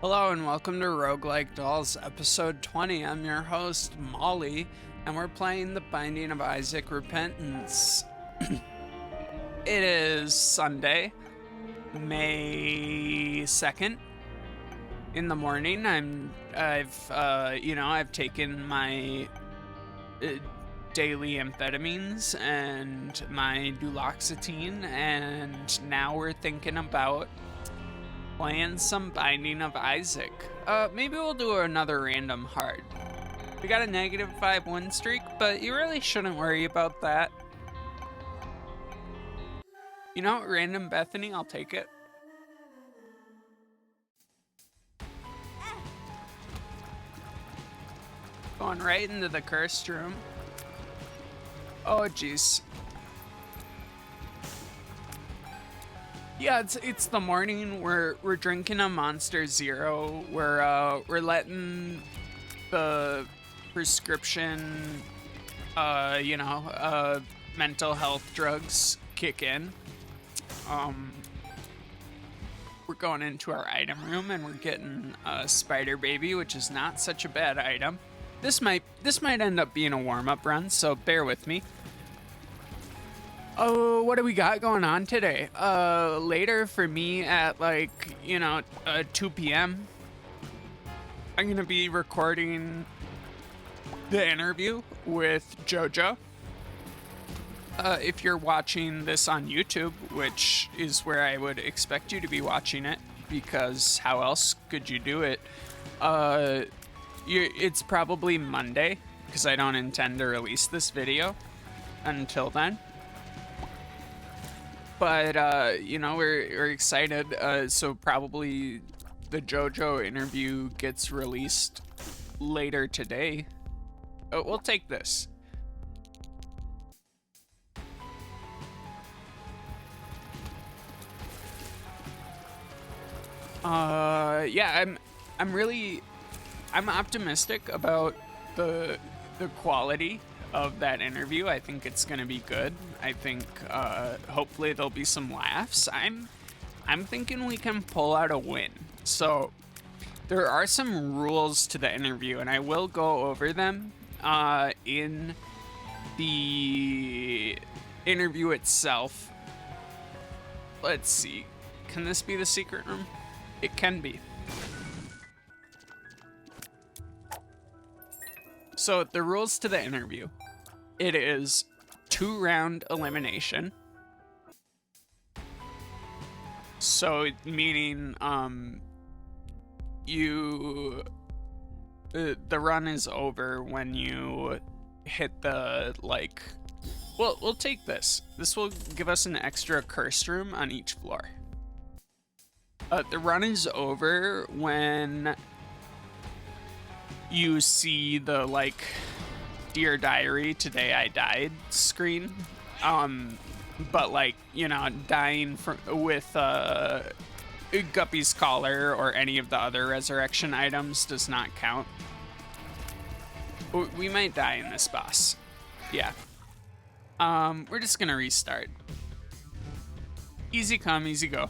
Hello and welcome to Roguelike Dolls episode 20. I'm your host, Molly, and we're playing The Binding of Isaac Repentance. It is Sunday, May 2nd. In the morning, I've taken my daily amphetamines and my duloxetine, and now we're thinking about playing some Binding of Isaac. Maybe we'll do another random hard. We got a -5 win streak, but you really shouldn't worry about that. You know, random Bethany, I'll take it. Going right into the cursed room. Oh, jeez. Yeah, it's the morning. We're drinking a Monster Zero. We're letting the prescription, mental health drugs kick in. We're going into our item room and we're getting a spider baby, which is not such a bad item. This might end up being a warm-up run, so bear with me. Oh, what do we got going on today? Later for me at 2 p.m. I'm gonna be recording the interview with JoJo. If you're watching this on YouTube, which is where I would expect you to be watching it, because how else could you do it? It's probably Monday, because I don't intend to release this video until then. But, we're excited. So probably the JoJo interview gets released later today. We'll take this. I'm optimistic about the quality of that interview. I think it's gonna be good. I think hopefully there'll be some laughs. I'm thinking we can pull out a win. So there are some rules to the interview, and I will go over them in the interview itself. Let's see. Can this be the secret room? It can be. So the rules to the interview. It is 2-round elimination. So meaning the run is over when you hit the we'll take this. This will give us an extra cursed room on each floor. The run is over when you see the Dear Diary, today I died screen. But dying with Guppy's collar or any of the other resurrection items does not count. We might die in this boss. Yeah. We're just gonna restart. Easy come, easy go.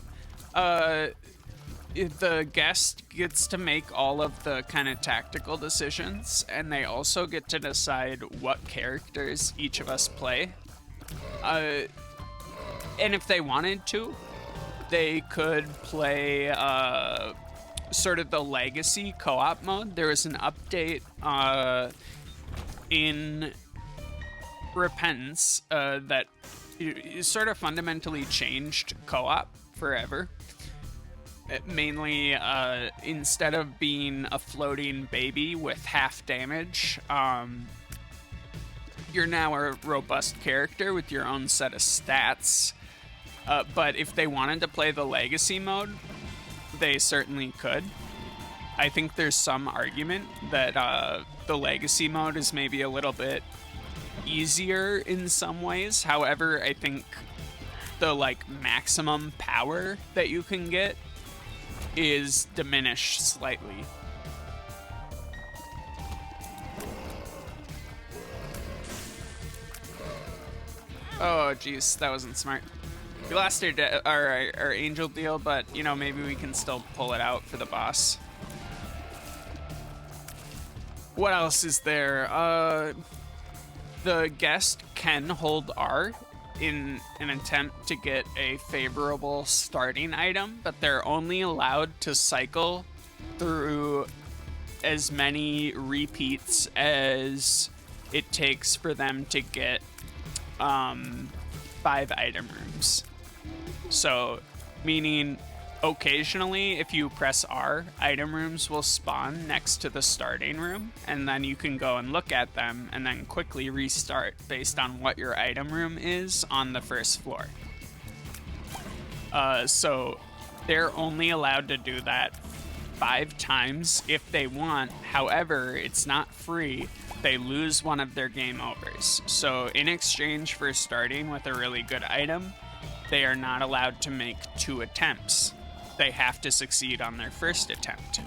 The guest gets to make all of the kind of tactical decisions, and they also get to decide what characters each of us play. And if they wanted to, they could play sort of the legacy co-op mode. There was an update in Repentance that sort of fundamentally changed co-op forever. Mainly, instead of being a floating baby with half damage, you're now a robust character with your own set of stats. But if they wanted to play the legacy mode, they certainly could. I think there's some argument that the legacy mode is maybe a little bit easier in some ways. However, I think the maximum power that you can get is diminished slightly. Oh, jeez, that wasn't smart. We We lost our angel deal, but, you know, maybe we can still pull it out for the boss. What else is there? The guest can hold R in an attempt to get a favorable starting item, but they're only allowed to cycle through as many repeats as it takes for them to get 5 item rooms. So, meaning occasionally, if you press R, item rooms will spawn next to the starting room, and then you can go and look at them and then quickly restart based on what your item room is on the first floor. So they're only allowed to do that 5 times if they want. However, it's not free. They lose one of their game overs. So in exchange for starting with a really good item, they are not allowed to make 2 attempts. They have to succeed on their first attempt.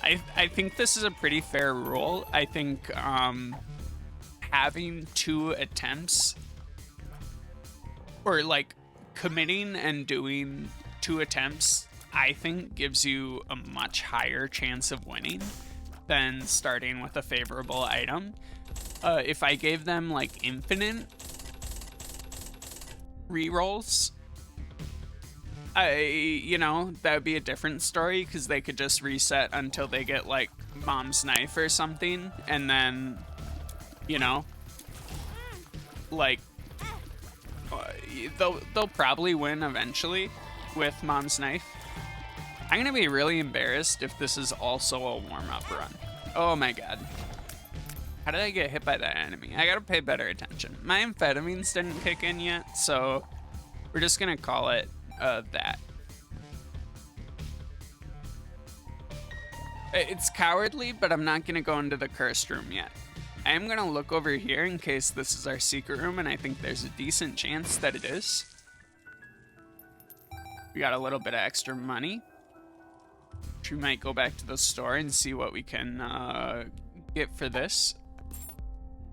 I think this is a pretty fair rule. I think having 2 attempts, or like committing and doing 2 attempts, I think gives you a much higher chance of winning than starting with a favorable item. If I gave them like infinite rerolls, that would be a different story, because they could just reset until they get like Mom's Knife or something, and then, like, they'll probably win eventually with Mom's Knife. I'm gonna be really embarrassed if this is also a warm-up run. Oh my god. How did I get hit by that enemy? I gotta pay better attention. My amphetamines didn't kick in yet, so we're just gonna call it that. It's cowardly, but I'm not gonna go into the cursed room yet. I am gonna look over here in case this is our secret room, and I think there's a decent chance that it is. We got a little bit of extra money. We might go back to the store and see what we can get for this.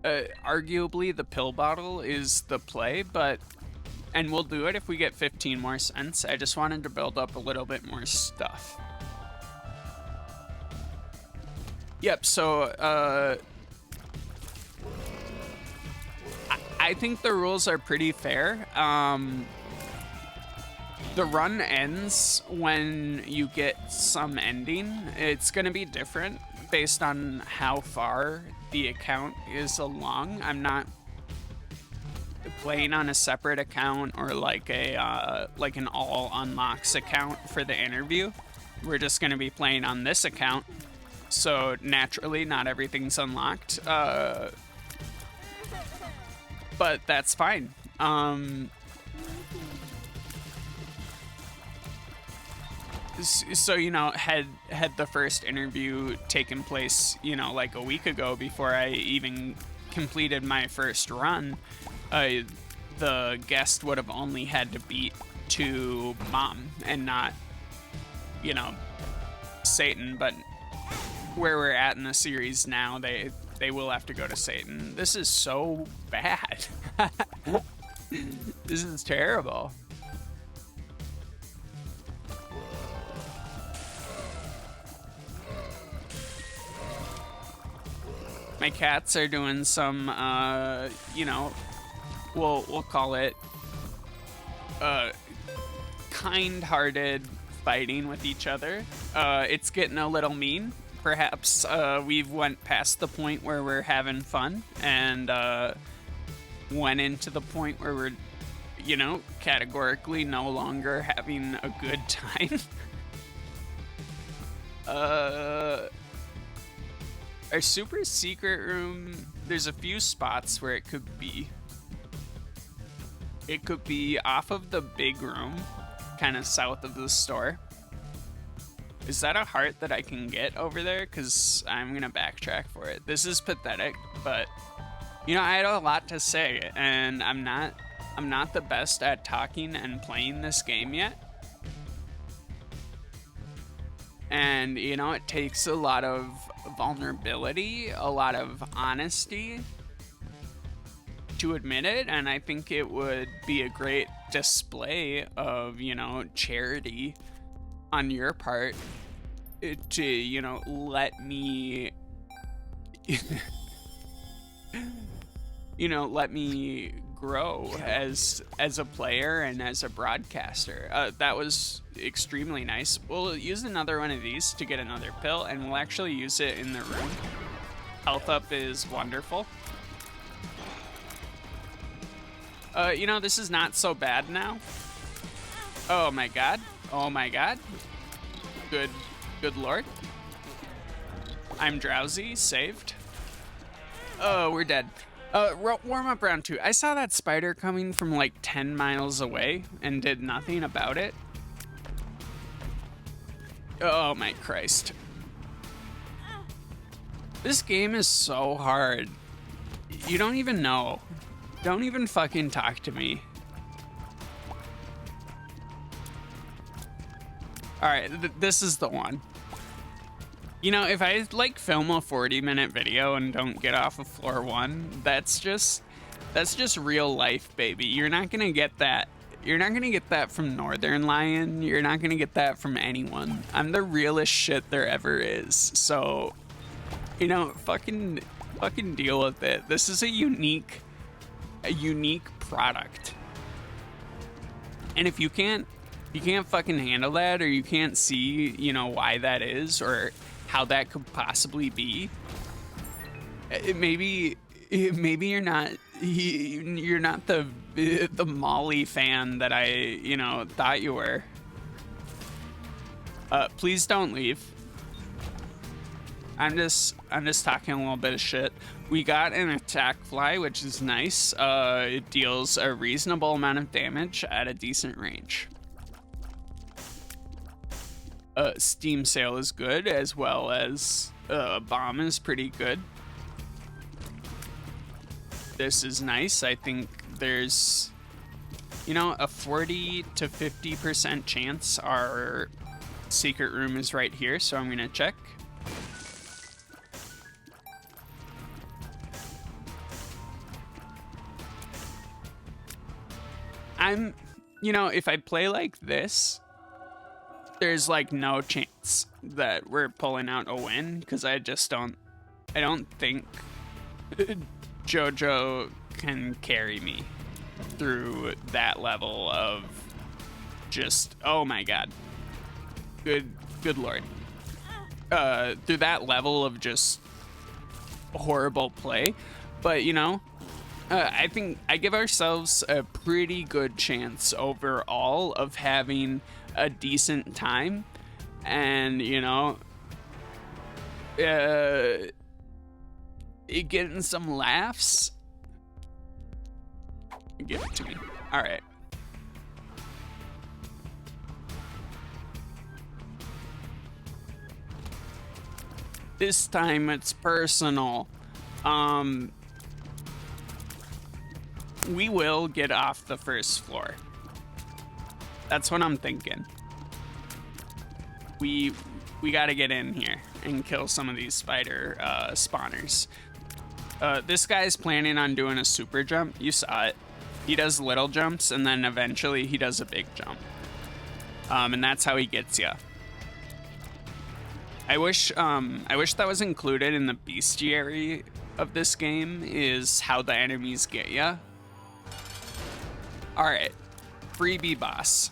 Arguably, the pill bottle is the play, and we'll do it if we get 15 more cents. I just wanted to build up a little bit more stuff. Yep, so, I think the rules are pretty fair. The run ends when you get some ending. It's going to be different based on how far the account is along. I'm not playing on a separate account or like an all unlocks account for the interview. We're just going to be playing on this account, so naturally not everything's unlocked, but that's fine. So, had the first interview taken place, like a week ago before I even completed my first run, the guest would have only had to beat to Mom and not, Satan. But where we're at in the series now, they will have to go to Satan. This is so bad. This is terrible. My cats are doing some, we'll call it kind-hearted fighting with each other. It's getting a little mean. Perhaps we've went past the point where we're having fun and went into the point where we're, categorically no longer having a good time. Our super secret room, there's a few spots where it could be. It could be off of the big room, kind of south of the store. Is that a heart that I can get over there? Because I'm going to backtrack for it. This is pathetic, but, I had a lot to say, and I'm not the best at talking and playing this game yet. And, it takes a lot of vulnerability, a lot of honesty to admit it, and I think it would be a great display of, charity on your part to, you know, let me, you know, let me grow as a player and as a broadcaster. That was extremely nice. We'll use another one of these to get another pill, and we'll actually use it in the room. Health up is wonderful. You know, this is not so bad now. Oh my god. Oh my god. Good lord. I'm drowsy. Saved. Oh, we're dead. Warm up round 2. I saw that spider coming from like 10 miles away and did nothing about it. Oh my Christ. This game is so hard. You don't even know. Don't even fucking talk to me. Alright, this is the one. You know, if I like film a 40-minute video and don't get off of floor 1, that's just real life, baby. You're not gonna get that. You're not gonna get that from Northern Lion. You're not gonna get that from anyone. I'm the realest shit there ever is. So, you know, fucking deal with it. This is a unique product. And if you can't fucking handle that, or you can't see, you know, why that is, or how that could possibly be, maybe you're not the Molly fan that I, you know, thought you were. Please don't leave. I'm just talking a little bit of shit. We got an attack fly, which is nice. It deals a reasonable amount of damage at a decent range. Steam sail is good, as well as bomb is pretty good. This is nice. I think there's, you know, a 40 to 50% chance our secret room is right here, so I'm gonna check. You know, if I play like this, there's like no chance that we're pulling out a win, because I don't think JoJo can carry me through that level of just, oh my god. Good lord. Through that level of just horrible play. But, you know, I think I give ourselves a pretty good chance overall of having a decent time, and, you know, getting some laughs. Give it to me. All right. This time it's personal. We will get off the first floor. That's what I'm thinking. We gotta get in here and kill some of these spider spawners. This guy's planning on doing a super jump. You saw it. He does little jumps, and then eventually he does a big jump. And that's how he gets you. I wish that was included in the bestiary of this game, is how the enemies get you. All right, freebie boss.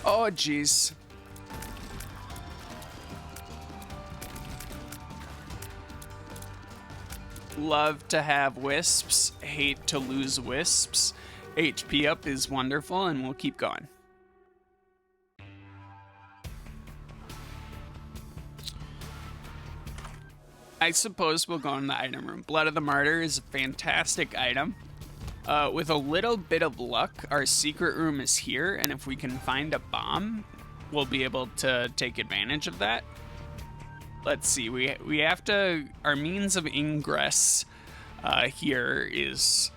Oh jeez. Love to have wisps, hate to lose wisps. HP up is wonderful, and we'll keep going. I suppose we'll go in the item room. Blood of the Martyr is a fantastic item. With a little bit of luck, our secret room is here, and if we can find a bomb, we'll be able to take advantage of that. Let's see, we have to, our means of ingress here is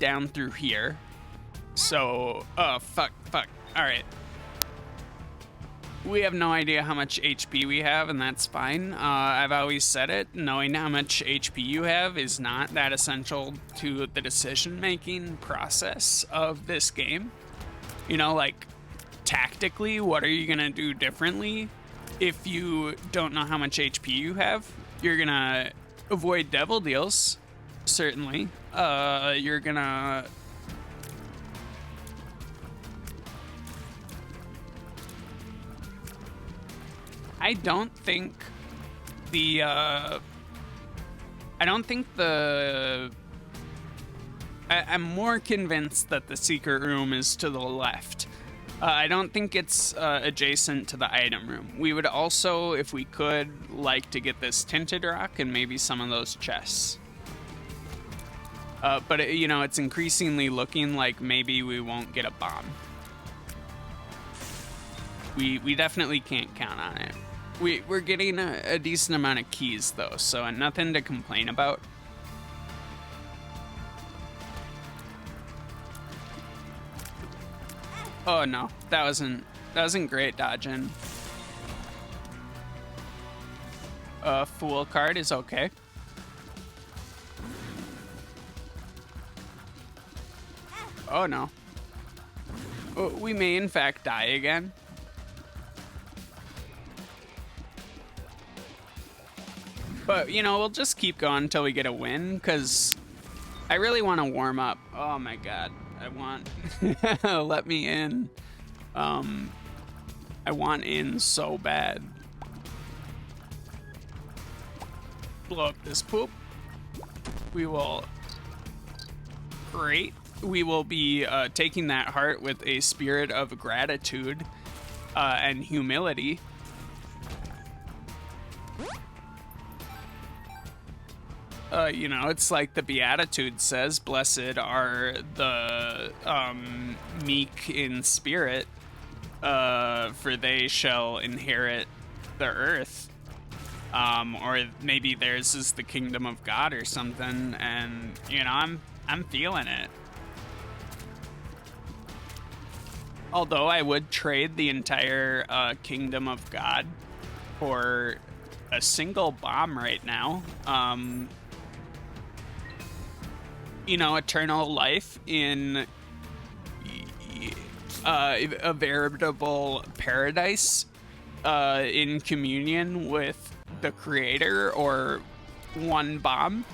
down through here. So, fuck. All right. We have no idea how much HP we have, and that's fine. I've always said it, knowing how much HP you have is not that essential to the decision-making process of this game. You know, like, tactically, what are you gonna do differently if you don't know how much HP you have? You're gonna avoid devil deals, certainly. You're gonna I don't think the I'm more convinced that the secret room is to the left. I don't think it's adjacent to the item room. We would also, if we could, like to get this tinted rock and maybe some of those chests. But it's increasingly looking like maybe we won't get a bomb. We definitely can't count on it. We're getting a decent amount of keys though, so nothing to complain about. Oh no, that wasn't great dodging. Fool card is okay. Oh no. We may in fact die again. But, we'll just keep going until we get a win, because I really want to warm up. Oh my god. I want... Let me in. I want in so bad. Blow up this poop. We will... Great. We will be taking that heart with a spirit of gratitude and humility. It's like the Beatitude says, blessed are the meek in spirit, for they shall inherit the earth. Or maybe theirs is the kingdom of God or something, and, I'm feeling it. Although I would trade the entire kingdom of God for a single bomb right now. Eternal life in a veritable paradise in communion with the creator, or one bomb.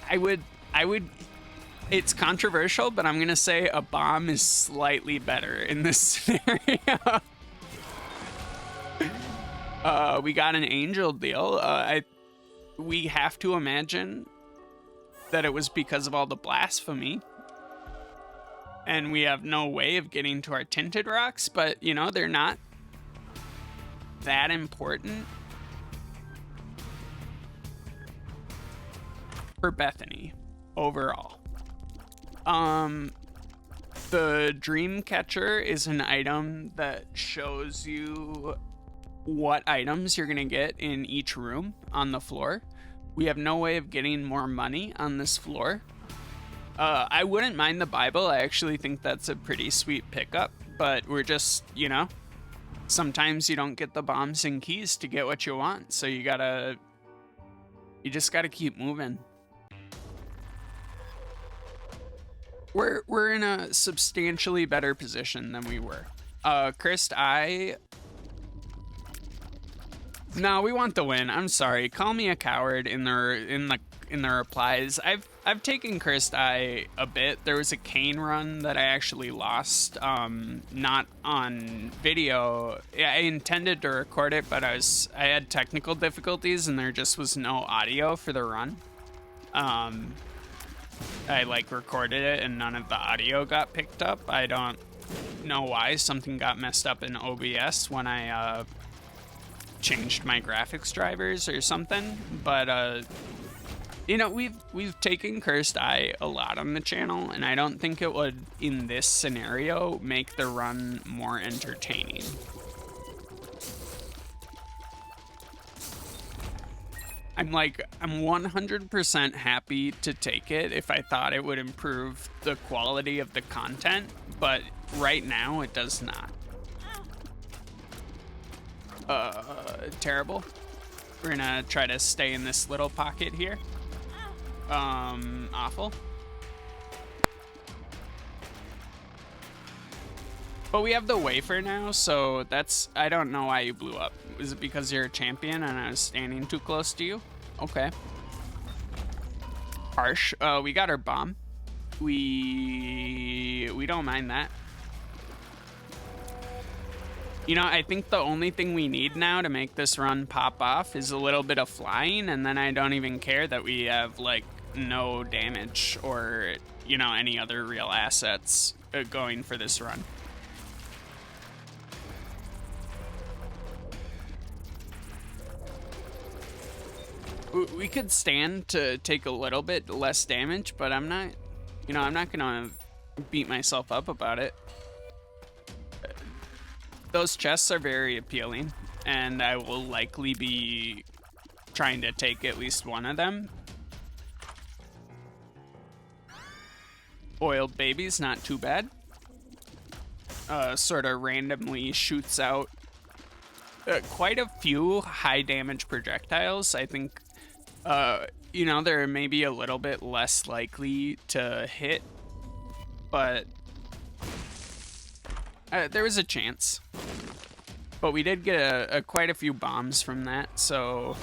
I would it's controversial, but I'm gonna say a bomb is slightly better in this scenario. We got an angel deal. We have to imagine that it was because of all the blasphemy. And we have no way of getting to our tinted rocks, but, they're not that important for Bethany overall. The dream catcher is an item that shows you what items you're gonna get in each room on the floor. We have no way of getting more money on this floor. I wouldn't mind the Bible. I actually think that's a pretty sweet pickup, but we're just, sometimes you don't get the bombs and keys to get what you want, so you just gotta keep moving. We're in a substantially better position than we were. Cursed Eye. No, we want the win. I'm sorry. Call me a coward in the replies. I've taken Cursed Eye a bit. There was a cane run that I actually lost, not on video. Yeah, I intended to record it, but I had technical difficulties and there just was no audio for the run. I recorded it and none of the audio got picked up. I don't know why. Something got messed up in OBS when I changed my graphics drivers or something, but we've taken Cursed Eye a lot on the channel, and I don't think it would in this scenario make the run more entertaining. I'm 100% happy to take it if I thought it would improve the quality of the content, but right now it does not. Terrible. We're gonna try to stay in this little pocket here. Awful. But we have the wafer now, so that's... I don't know why you blew up. Is it because you're a champion and I was standing too close to you? Okay. Harsh. We got our bomb. We don't mind that. You know, I think the only thing we need now to make this run pop off is a little bit of flying, and then I don't even care that we have, like, no damage or, you know, any other real assets going for this run. We could stand to take a little bit less damage, but I'm not, you know, I'm not gonna beat myself up about it. Those chests are very appealing, and I will likely be trying to take at least one of them. Oiled baby's not too bad. Sort of randomly shoots out quite a few high damage projectiles. I think, you know, they're maybe a little bit less likely to hit, but there was a chance. But we did get quite a few bombs from that, so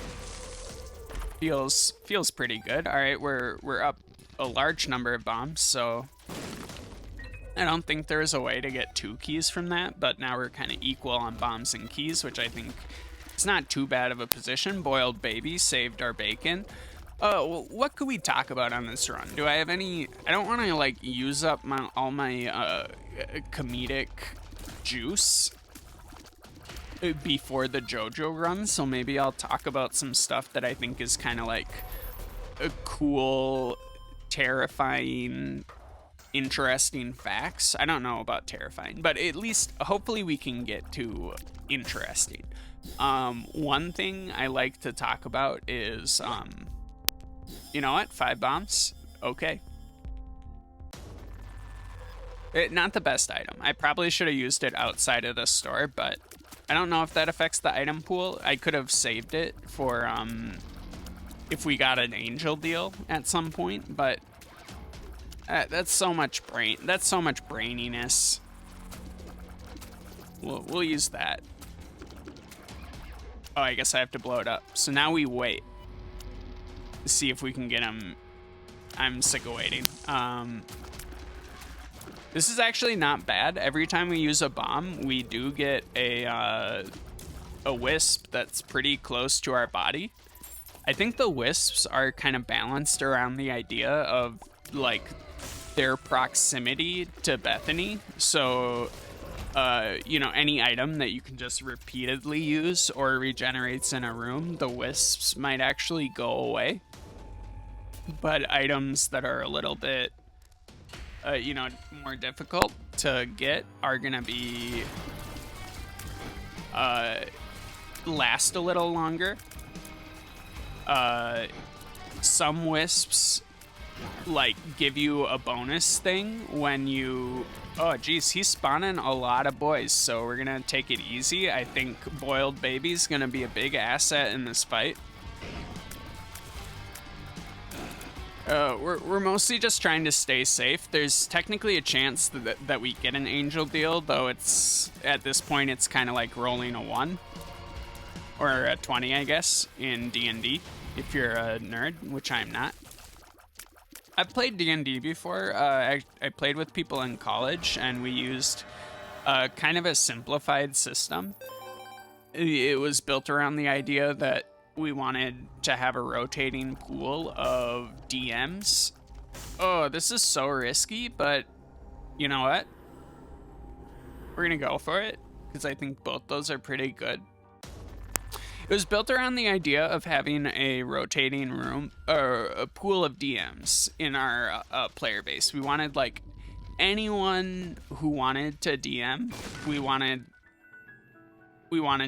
feels pretty good. All right, we're up a large number of bombs, so I don't think there's a way to get 2 keys from that, but now we're kind of equal on bombs and keys, which I think is not too bad of a position. Boiled baby saved our bacon. What could we talk about on this run? Do I have any... I don't want to, like, use up all my comedic juice before the JoJo run, so maybe I'll talk about some stuff that I think is kind of like a cool, terrifying, interesting facts. I don't know about terrifying, but at least hopefully we can get to interesting. One thing I like to talk about is, you know what? 5 bombs? Okay. Not the best item. I probably should have used it outside of the store, but I don't know if that affects the item pool. I could have saved it for if we got an angel deal at some point, but that's so much braininess. We'll use that. Oh, I guess I have to blow it up. So now we wait to see if we can get him. I'm sick of waiting. This is actually not bad. Every time we use a bomb, we do get a wisp that's pretty close to our body. I think the wisps are kind of balanced around the idea of, like, their proximity to Bethany. So, you know, any item that you can just repeatedly use or regenerates in a room, the wisps might actually go away. But items that are a little bit, you know, more difficult to get are gonna be last a little longer. Some wisps like give you a bonus thing when you... Oh geez, he's spawning a lot of boys, so we're gonna take it easy. I think Boiled Baby's gonna be a big asset in this fight. We're mostly just trying to stay safe. There's technically a chance that we get an angel deal, though it's, at this point, it's kind of like rolling a 1. Or a 20, I guess, in D&D, if you're a nerd, which I'm not. I've played D&D before. I played with people in college, and we used kind of a simplified system. It was built around the idea that we wanted to have a rotating pool of DMs. Oh, this is so risky, but you know what? We're gonna go for it, because I think both those are pretty good. It was built around the idea of having a rotating room, or a pool of DMs in our player base. We wanted, like, anyone who wanted to DM, we wanted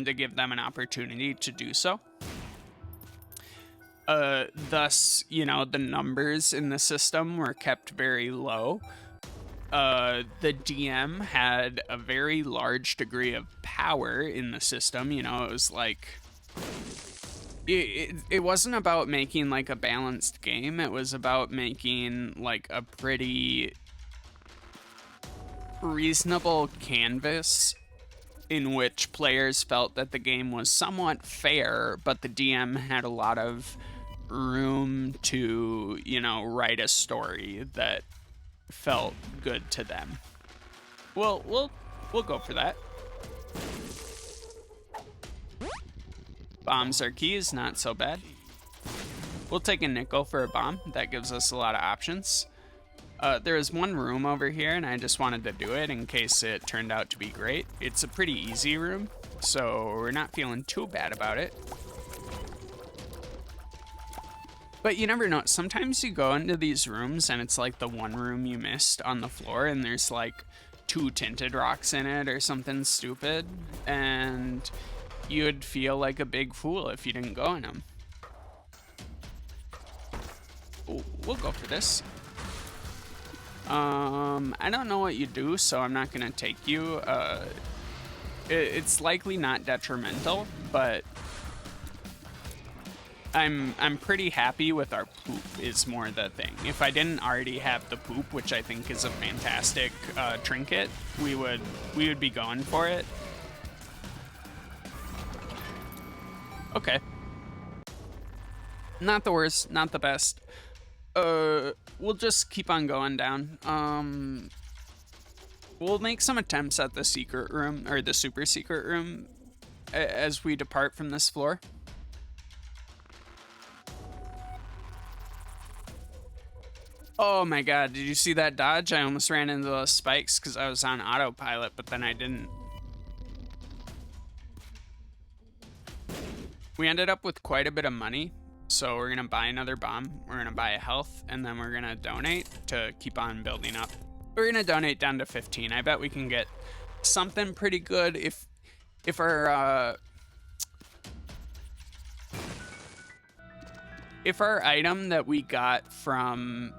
to give them an opportunity to do so. Thus, you know, the numbers in the system were kept very low. The DM had a very large degree of power in the system. You know, it was like... It wasn't about making, like, a balanced game. It was about making, like, a pretty reasonable canvas in which players felt that the game was somewhat fair, but the DM had a lot of room to, you know, write a story that felt good to them. Well, we'll go for that. Bombs are keys, not so bad. We'll take a nickel for a bomb. That gives us a lot of options. There is one room over here, and I just wanted to do it in case it turned out to be great. It's a pretty easy room, so we're not feeling too bad about it. But you never know. Sometimes you go into these rooms, and it's like the one room you missed on the floor, and there's like 2 tinted rocks in it or something stupid, and you would feel like a big fool if you didn't go in them. Ooh, we'll go for this. I don't know what you do, so I'm not gonna take you. It's likely not detrimental, but I'm pretty happy with our poop is more the thing. If I didn't already have the poop, which I think is a fantastic trinket, we would be going for it. Okay. Not the worst, not the best. We'll just keep on going down. We'll make some attempts at the secret room, or the super secret room, as we depart from this floor. Oh my god, did you see that dodge? I almost ran into those spikes because I was on autopilot, but then I didn't. We ended up with quite a bit of money. So we're gonna buy another bomb, we're gonna buy a health, and then we're gonna donate to keep on building up. We're gonna donate down to 15. I bet we can get something pretty good if our item that we got from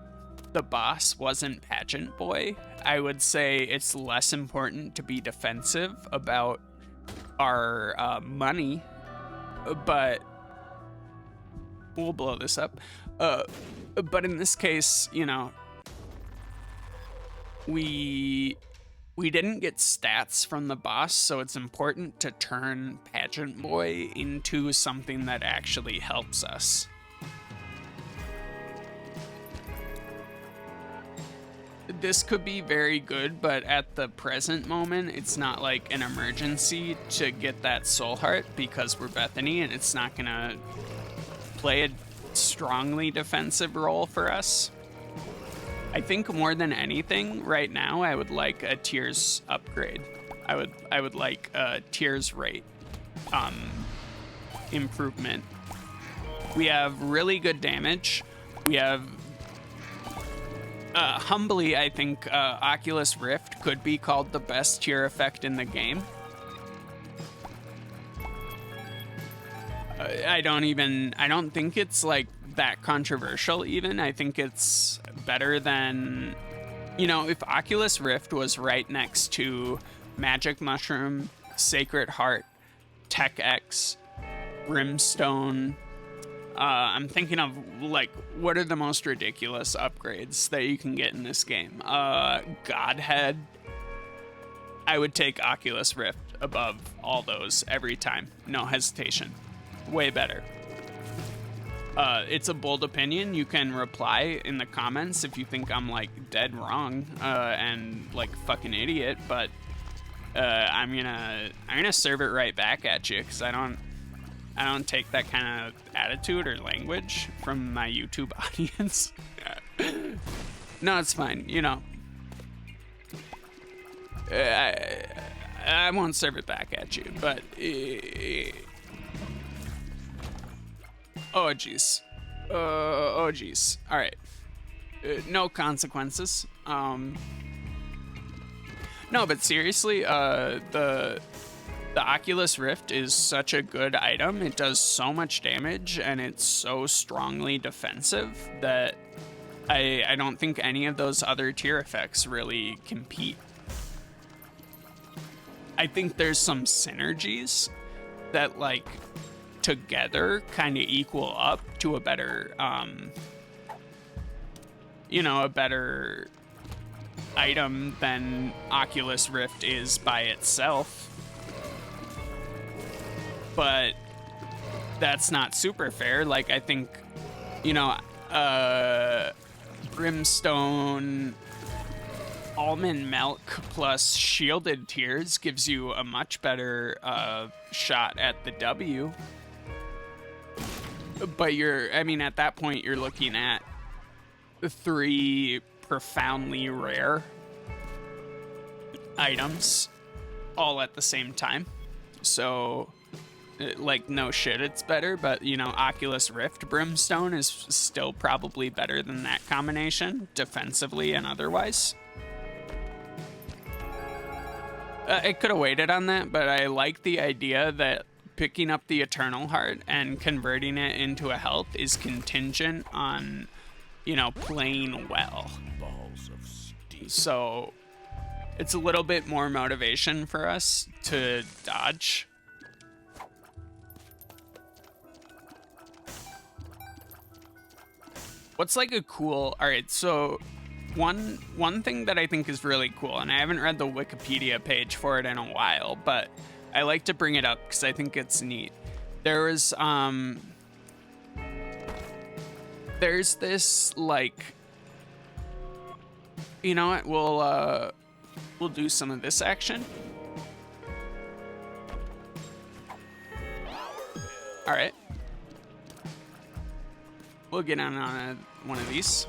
the boss wasn't Pageant Boy, I would say it's less important to be defensive about our money, but we'll blow this up. But in this case, you know, we didn't get stats from the boss, so it's important to turn Pageant Boy into something that actually helps us. This could be very good, but at the present moment, it's not like an emergency to get that soul heart because we're Bethany, and it's not gonna play a strongly defensive role for us. I think more than anything right now, I would like a tiers upgrade. I would like a tiers rate improvement. We have really good damage. We have humbly, I think Oculus Rift could be called the best tier effect in the game. I don't think it's like that controversial even. I think it's better than, you know, if Oculus Rift was right next to Magic Mushroom, Sacred Heart, Tech X, Brimstone. I'm thinking of like, what are the most ridiculous upgrades that you can get in this game? Godhead. I would take Oculus Rift above all those every time. No hesitation. Way better. It's a bold opinion. You can reply in the comments if you think I'm like dead wrong and like fucking idiot, but I'm gonna serve it right back at you because I don't take that kind of attitude or language from my YouTube audience. No, it's fine. You know, I won't serve it back at you, but. Oh, jeez. Oh, jeez. All right. No consequences. No, but seriously, the Oculus Rift is such a good item. It does so much damage, and it's so strongly defensive that I don't think any of those other tier effects really compete. I think there's some synergies that, like, together kind of equal up to a better, you know, a better item than Oculus Rift is by itself. But that's not super fair. Like, I think, you know, Brimstone Almond Milk plus Shielded Tears gives you a much better shot at the W. But at that point, you're looking at 3 profoundly rare items all at the same time. So, like, no shit, it's better. But, you know, Oculus Rift Brimstone is still probably better than that combination, defensively and otherwise. I could have waited on that, but I like the idea that picking up the Eternal Heart and converting it into a health is contingent on, you know, playing well. So it's a little bit more motivation for us to dodge. What's like a cool... Alright, so one thing that I think is really cool, and I haven't read the Wikipedia page for it in a while, but I like to bring it up because I think it's neat. There's this, like... You know what? We'll do some of this action. All right. We'll get on one of these.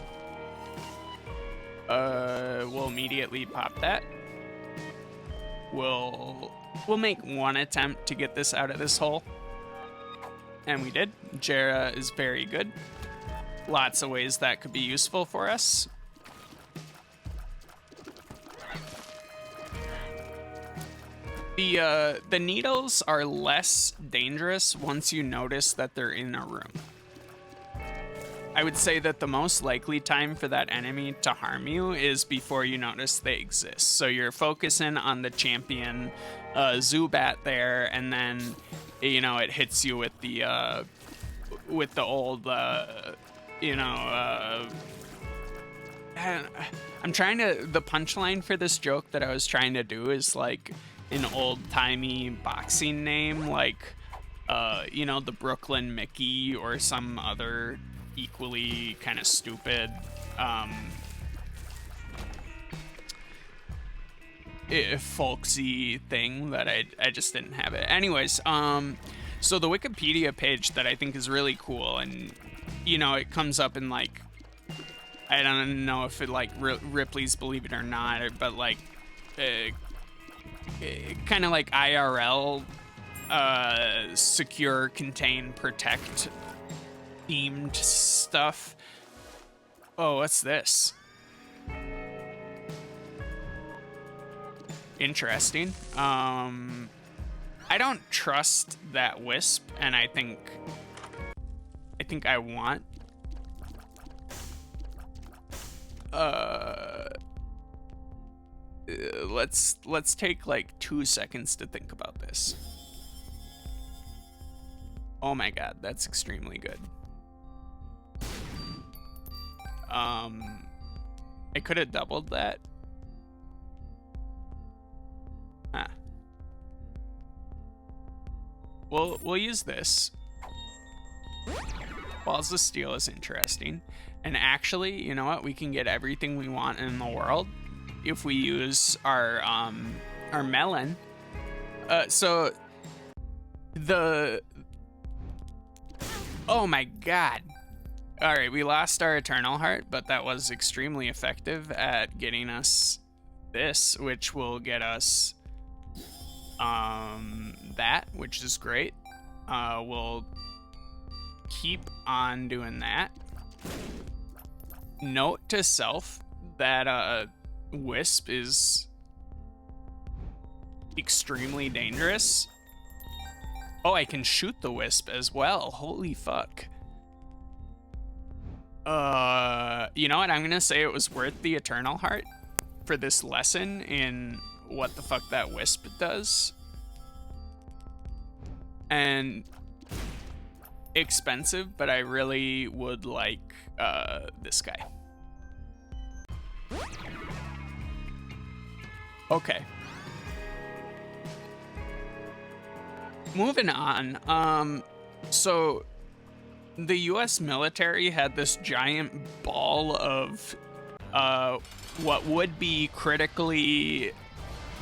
We'll immediately pop that. We'll make one attempt to get this out of this hole. And we did. Jera is very good. Lots of ways that could be useful for us. The needles are less dangerous once you notice that they're in a room. I would say that the most likely time for that enemy to harm you is before you notice they exist. So you're focusing on the champion Zubat there, and then, you know, it hits you with the old, you know, I'm trying to, the punchline for this joke that I was trying to do is like an old-timey boxing name, like, you know, the Brooklyn Mickey or some other equally kind of stupid folksy thing that I just didn't have it. Anyways, so the Wikipedia page that I think is really cool, and, you know, it comes up in, like, I don't know if it, like, Ripley's Believe It or Not, but, like, kind of like IRL, secure, contain, protect themed stuff. Oh, what's this? Interesting. I don't trust that wisp, and I think I want let's take like 2 seconds to think about this. Oh my god, that's extremely good. I could have doubled that. Ah. We'll use this. Balls of Steel is interesting. And actually, you know what? We can get everything we want in the world if we use our melon. So oh my god. All right, we lost our Eternal Heart, but that was extremely effective at getting us this, which will get us that, which is great. We'll keep on doing that. Note to self that Wisp is extremely dangerous. Oh, I can shoot the Wisp as well. Holy fuck. You know what? I'm gonna say it was worth the Eternal Heart for this lesson in what the fuck that Wisp does. And expensive, but I really would like this guy. Okay. Moving on. So the US military had this giant ball of what would be critically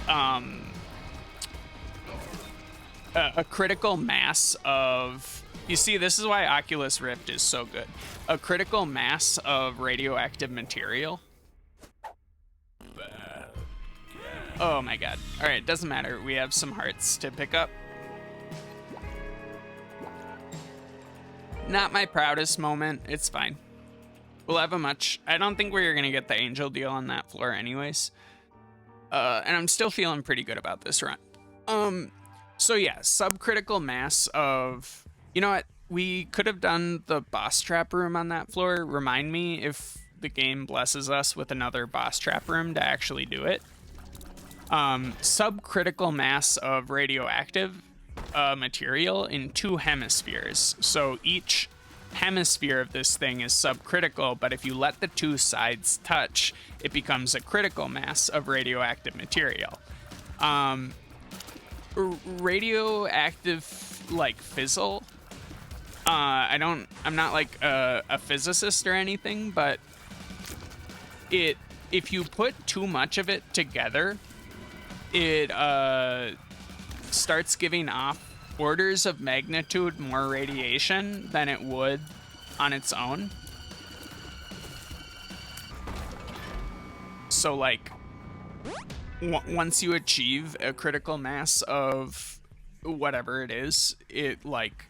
a critical mass of, you see, this is why Oculus Rift is so good. A critical mass of radioactive material. Oh my god. Alright, doesn't matter. We have some hearts to pick up. Not my proudest moment. It's fine. We'll have a much... I don't think we're going to get the angel deal on that floor anyways. And I'm still feeling pretty good about this run. So yeah, subcritical mass of... You know what? We could have done the boss trap room on that floor. Remind me if the game blesses us with another boss trap room to actually do it. Subcritical mass of radioactive material in 2 hemispheres. So each hemisphere of this thing is subcritical, but if you let the 2 sides touch, it becomes a critical mass of radioactive material. Radioactive, like, fizzle. I'm not like a physicist or anything, but if you put too much of it together, it starts giving off orders of magnitude more radiation than it would on its own. So like once you achieve a critical mass of whatever it is, it like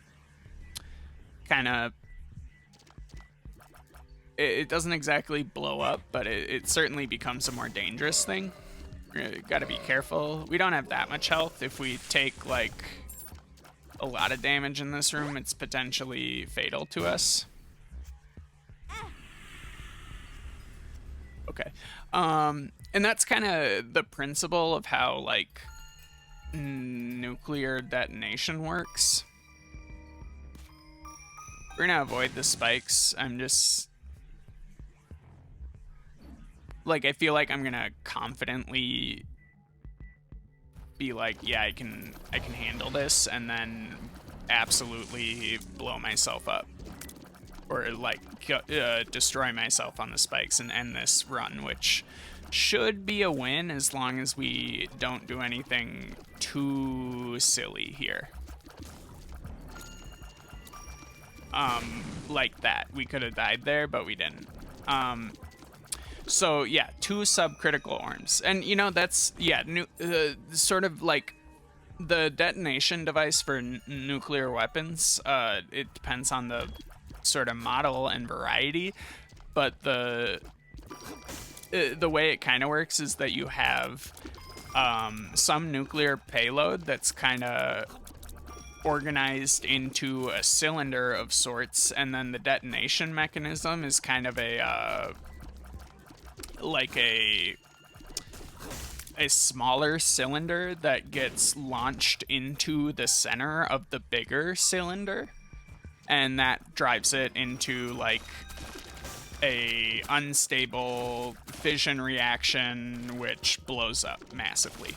kind of, it doesn't exactly blow up, but it certainly becomes a more dangerous thing. Gotta be careful. We don't have that much health. If we take like a lot of damage in this room, it's potentially fatal to us. Okay. And that's kind of the principle of how like nuclear detonation works. We're gonna avoid the spikes. I'm just like, I feel like I'm gonna confidently be like, yeah, I can handle this, and then absolutely blow myself up, or like destroy myself on the spikes and end this run, which should be a win as long as we don't do anything too silly here. Like that. We could have died there, but we didn't. So yeah, 2 subcritical orbs, and you know that's sort of like the detonation device for nuclear weapons. It depends on the sort of model and variety, but the way it kind of works is that you have some nuclear payload that's kind of organized into a cylinder of sorts, and then the detonation mechanism is kind of a like a smaller cylinder that gets launched into the center of the bigger cylinder, and that drives it into like a unstable fission reaction which blows up massively.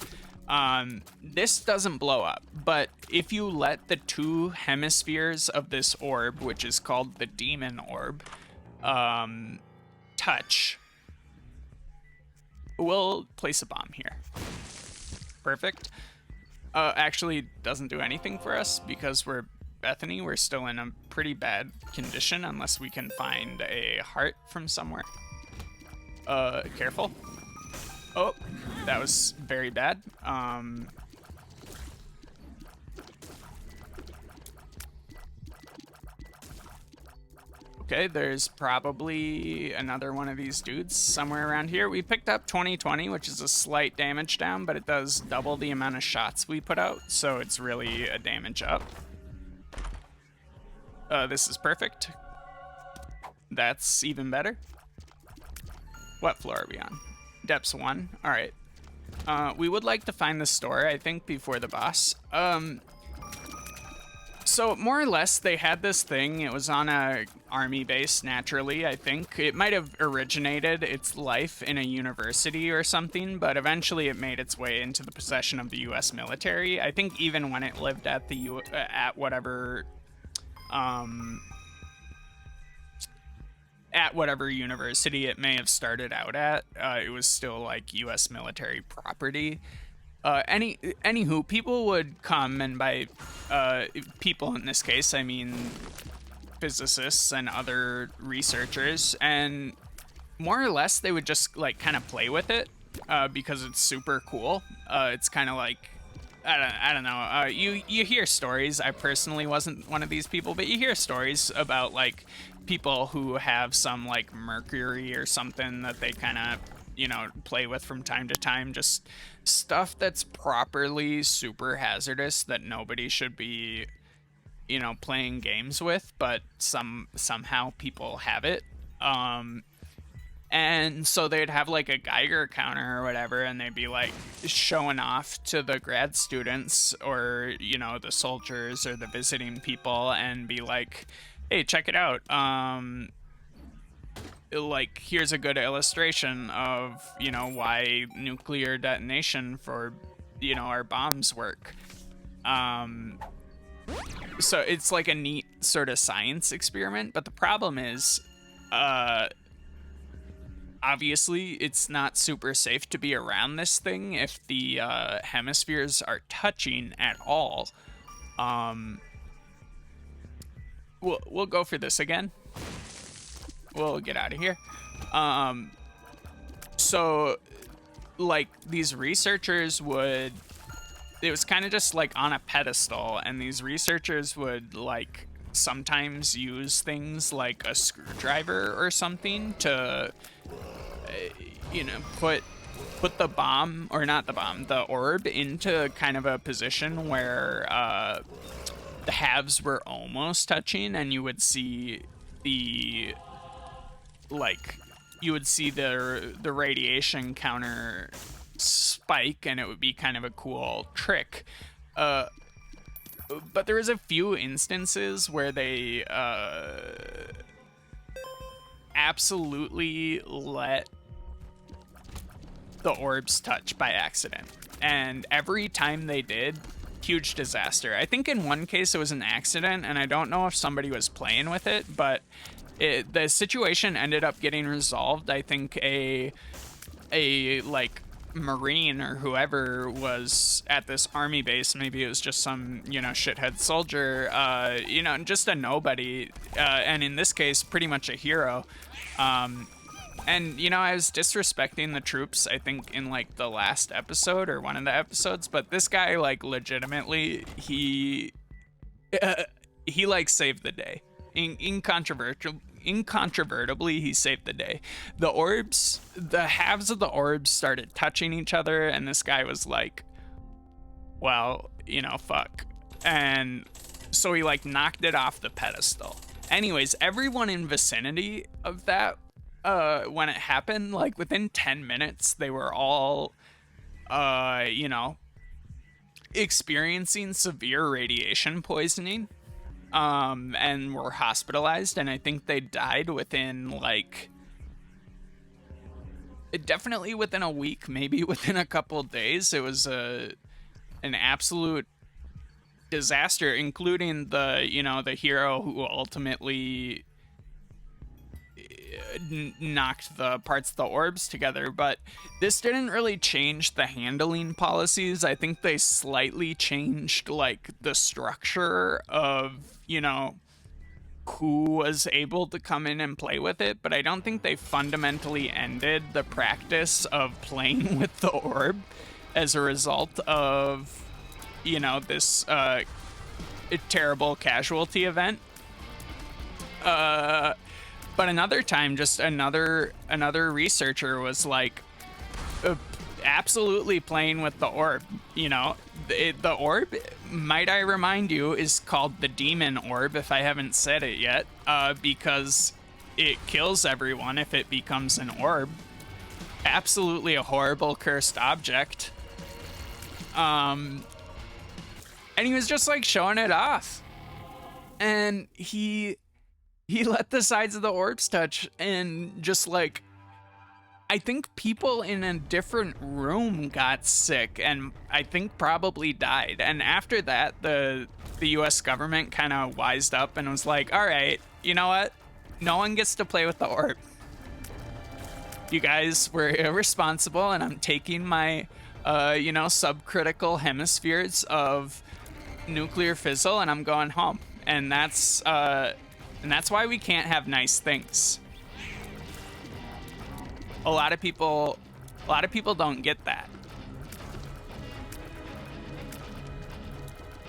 This doesn't blow up, but if you let the 2 hemispheres of this orb, which is called the demon orb, touch, we'll place a bomb here. Perfect. Actually doesn't do anything for us because we're Bethany. We're still in a pretty bad condition unless we can find a heart from somewhere. Careful. Oh, that was very bad. Okay, there's probably another one of these dudes somewhere around here. We picked up 2020, which is a slight damage down, but it does double the amount of shots we put out, so it's really a damage up. This is perfect. That's even better. What floor are we on? Depths 1. All right. We would like to find the store, I think, before the boss. So more or less, they had this thing. It was on a army base. Naturally, I think it might have originated its life in a university or something, but eventually it made its way into the possession of the U.S. military. I think even when it lived at at whatever university it may have started out at, it was still like U.S. military property. Anywho, people would come, and by people in this case, I mean physicists and other researchers, and more or less they would just like kind of play with it because it's super cool. It's kind of like I don't know. You hear stories. I personally wasn't one of these people, but you hear stories about like people who have some like mercury or something that they kind of play with from time to time, just stuff that's properly super hazardous that nobody should be playing games with, but somehow people have it. And so they'd have like a Geiger counter or whatever, and they'd be like showing off to the grad students or the soldiers or the visiting people and be like, hey, check it out, like here's a good illustration of why nuclear detonation for our bombs work. So it's like a neat sort of science experiment, but the problem is obviously it's not super safe to be around this thing if the hemispheres are touching at all. We'll go for this again. We'll get out of here. So like these researchers it was kind of just like on a pedestal, and these researchers would like sometimes use things like a screwdriver or something to put the bomb, or not the bomb, the orb into kind of a position where the halves were almost touching, and you would see the radiation counter spike, and it would be kind of a cool trick. But there was a few instances where they absolutely let the orbs touch by accident, and every time they did, huge disaster. I think in one case it was an accident, and I don't know if somebody was playing with it, but the situation ended up getting resolved. I think a like Marine or whoever was at this army base, maybe it was just some shithead soldier, just a nobody, and in this case pretty much a hero, and I was disrespecting the troops, I think, in like the last episode or one of the episodes, but this guy like legitimately he like saved the day. Incontrovertibly, he saved the day. The halves of the orbs started touching each other, and this guy was like, well, fuck. And so he like knocked it off the pedestal. Anyways, everyone in vicinity of that, when it happened, like within 10 minutes, they were all, experiencing severe radiation poisoning. And were hospitalized, and I think they died within like definitely within a week, maybe within a couple of days. It was an absolute disaster, including the hero who ultimately knocked the parts of the orbs together. But this didn't really change the handling policies. I think they slightly changed like the structure of who was able to come in and play with it, but I don't think they fundamentally ended the practice of playing with the orb as a result of this terrible casualty event. But another time, just another researcher was like absolutely playing with the orb. The orb, might I remind you, is called the demon orb, if I haven't said it yet, because it kills everyone if it becomes an orb. Absolutely a horrible cursed object. And he was just like showing it off. and he let the sides of the orbs touch, and just like, I think people in a different room got sick, and I think probably died. And after that, the US government kind of wised up and was like, all right, you know what? No one gets to play with the orb. You guys were irresponsible, and I'm taking my, subcritical hemispheres of nuclear fizzle, and I'm going home. And that's why we can't have nice things. A lot of people don't get that.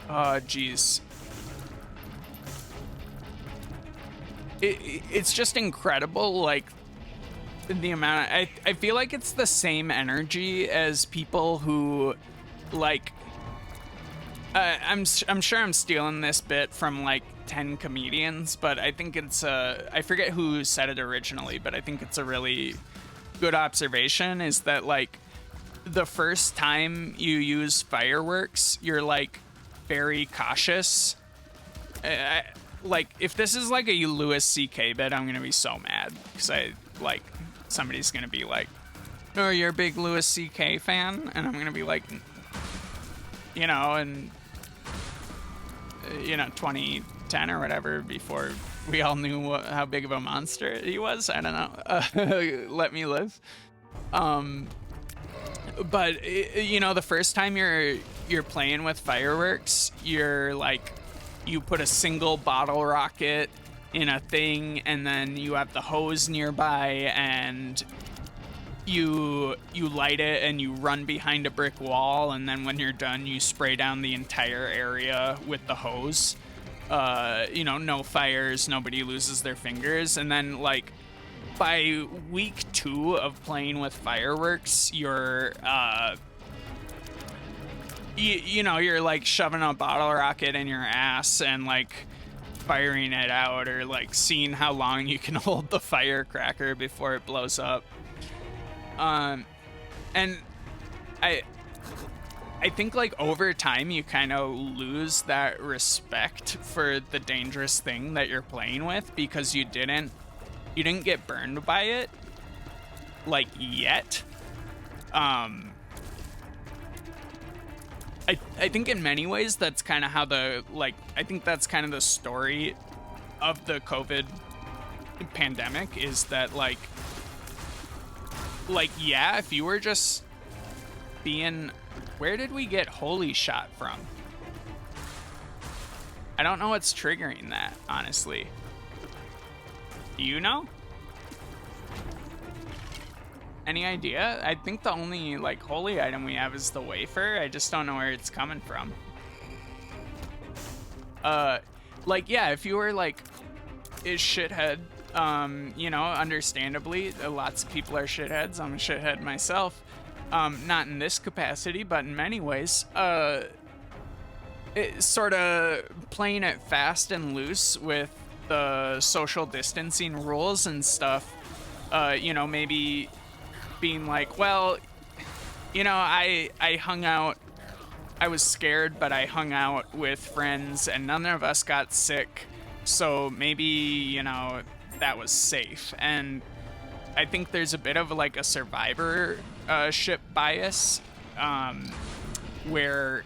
Oh, geez. It's just incredible, like, the amount of, I feel like it's the same energy as people who, like, I'm sure I'm stealing this bit from, like, 10 comedians, but I think it's, I forget who said it originally, but I think it's a really good observation, is that, like, the first time you use fireworks, you're, like, very cautious. Like, if this is like a Louis C.K. bit, I'm gonna be so mad, because somebody's gonna be like, oh, you're a big Louis C.K. fan? And I'm gonna be like, you know, and 2010 or whatever, before we all knew how big of a monster he was. I don't know. Let me live. But the first time you're playing with fireworks, you're like, you put a single bottle rocket in a thing, and then you have the hose nearby, and you light it, and you run behind a brick wall, and then when you're done, you spray down the entire area with the hose. No fires, nobody loses their fingers. And then, like, by week 2 of playing with fireworks, you're you're like shoving a bottle rocket in your ass and like firing it out, or like seeing how long you can hold the firecracker before it blows up. And I think, like, over time you kind of lose that respect for the dangerous thing that you're playing with, because you didn't get burned by it, like, yet. I think in many ways that's kind of how I think that's kind of the story of the COVID pandemic, is that like yeah, if you were just being, where did we get holy shot from? I don't know what's triggering that, honestly. Do you know? Any idea? I think the only, like, holy item we have is the wafer. I just don't know where it's coming from. Like, yeah, if you were, like, a shithead, understandably, lots of people are shitheads. I'm a shithead myself. Not in this capacity, but in many ways. It's sort of playing it fast and loose with the social distancing rules and stuff. Maybe being like, well, I hung out, I was scared, but I hung out with friends and none of us got sick, so maybe, that was safe. And I think there's a bit of like a survivorship bias, where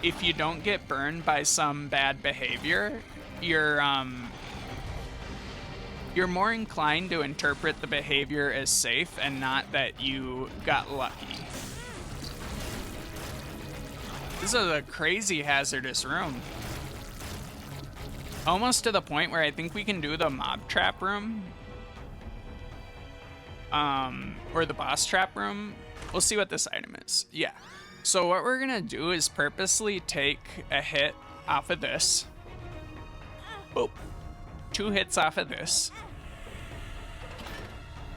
if you don't get burned by some bad behavior, you're more inclined to interpret the behavior as safe and not that you got lucky. This is a crazy hazardous room. Almost to the point where I think we can do the mob trap room. Or the boss trap room. We'll see what this item is. Yeah. So what we're gonna do is purposely take a hit off of this. Boop. 2 hits off of this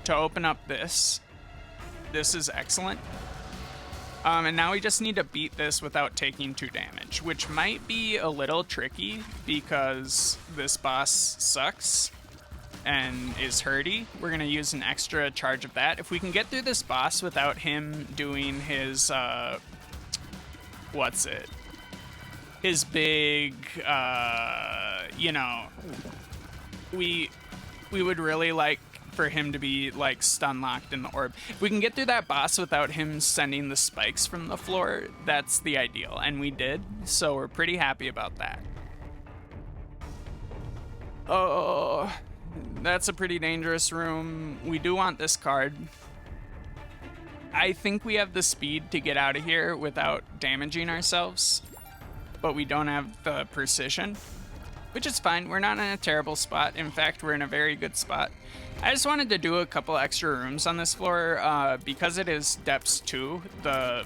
to open up this. This is excellent. And now we just need to beat this without taking 2 damage, which might be a little tricky because this boss sucks and is hurty. We're gonna use an extra charge of that. If we can get through this boss without him doing his, his big, you know, we would really like for him to be like stun locked in the orb. If we can get through that boss without him sending the spikes from the floor, that's the ideal, and we did, so we're pretty happy about that. Oh, that's a pretty dangerous room. We do want this card. I think we have the speed to get out of here without damaging ourselves, but we don't have the precision, which is fine. We're not in a terrible spot. In fact, we're in a very good spot. I just wanted to do a couple extra rooms on this floor because it is depths 2. The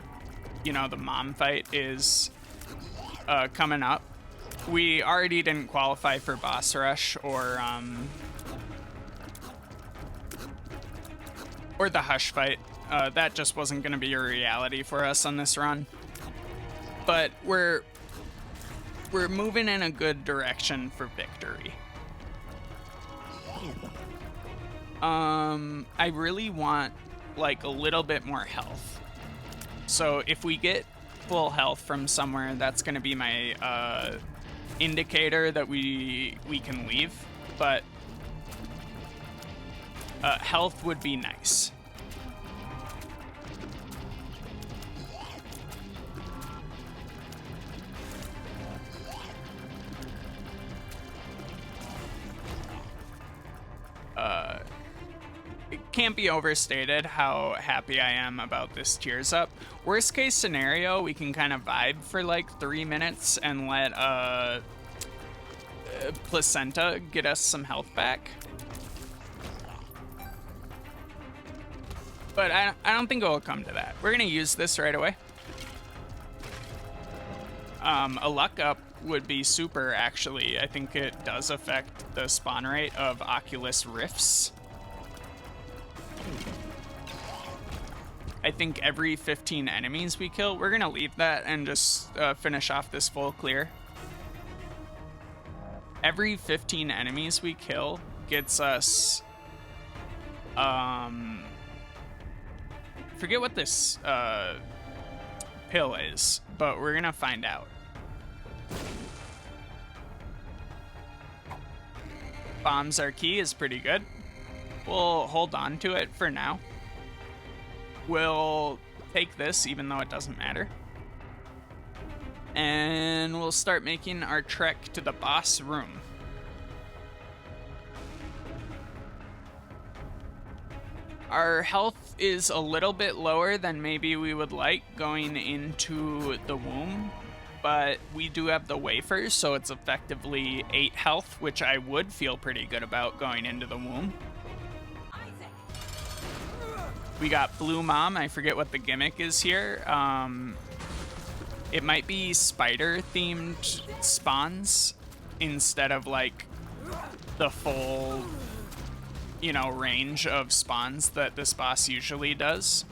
mom fight is coming up. We already didn't qualify for boss rush or the hush fight. That just wasn't going to be a reality for us on this run. But we're moving in a good direction for victory. I really want like a little bit more health. So if we get full health from somewhere, that's going to be my indicator that we can leave. But health would be nice. It can't be overstated how happy I am about this Tears Up. Worst case scenario, we can kind of vibe for like 3 minutes and let Placenta get us some health back. But I don't think it will come to that. We're gonna use this right away. A luck up would be super, actually. I think it does affect the spawn rate of Oculus Rifts. I think every 15 enemies we kill, we're gonna leave that and just finish off this full clear. Every 15 enemies we kill gets us, forget what this pill is, but we're gonna find out. Bombs are key is pretty good. We'll hold on to it for now. We'll take this, even though it doesn't matter. And we'll start making our trek to the boss room. Our health is a little bit lower than maybe we would like going into the womb, but we do have the wafers, so it's effectively 8 health, which I would feel pretty good about going into the womb. We got Blue Mom. I forget what the gimmick is here. It might be spider-themed spawns instead of like the full, you know, range of spawns that this boss usually does.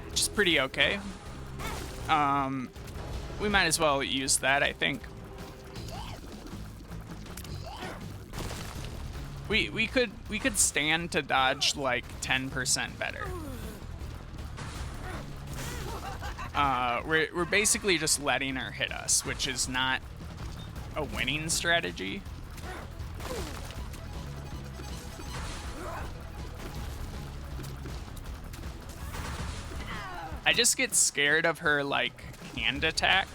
Which is pretty okay. We might as well use that, I think. We could stand to dodge like 10% better. We're basically just letting her hit us, which is not a winning strategy. I just get scared of her like hand attack.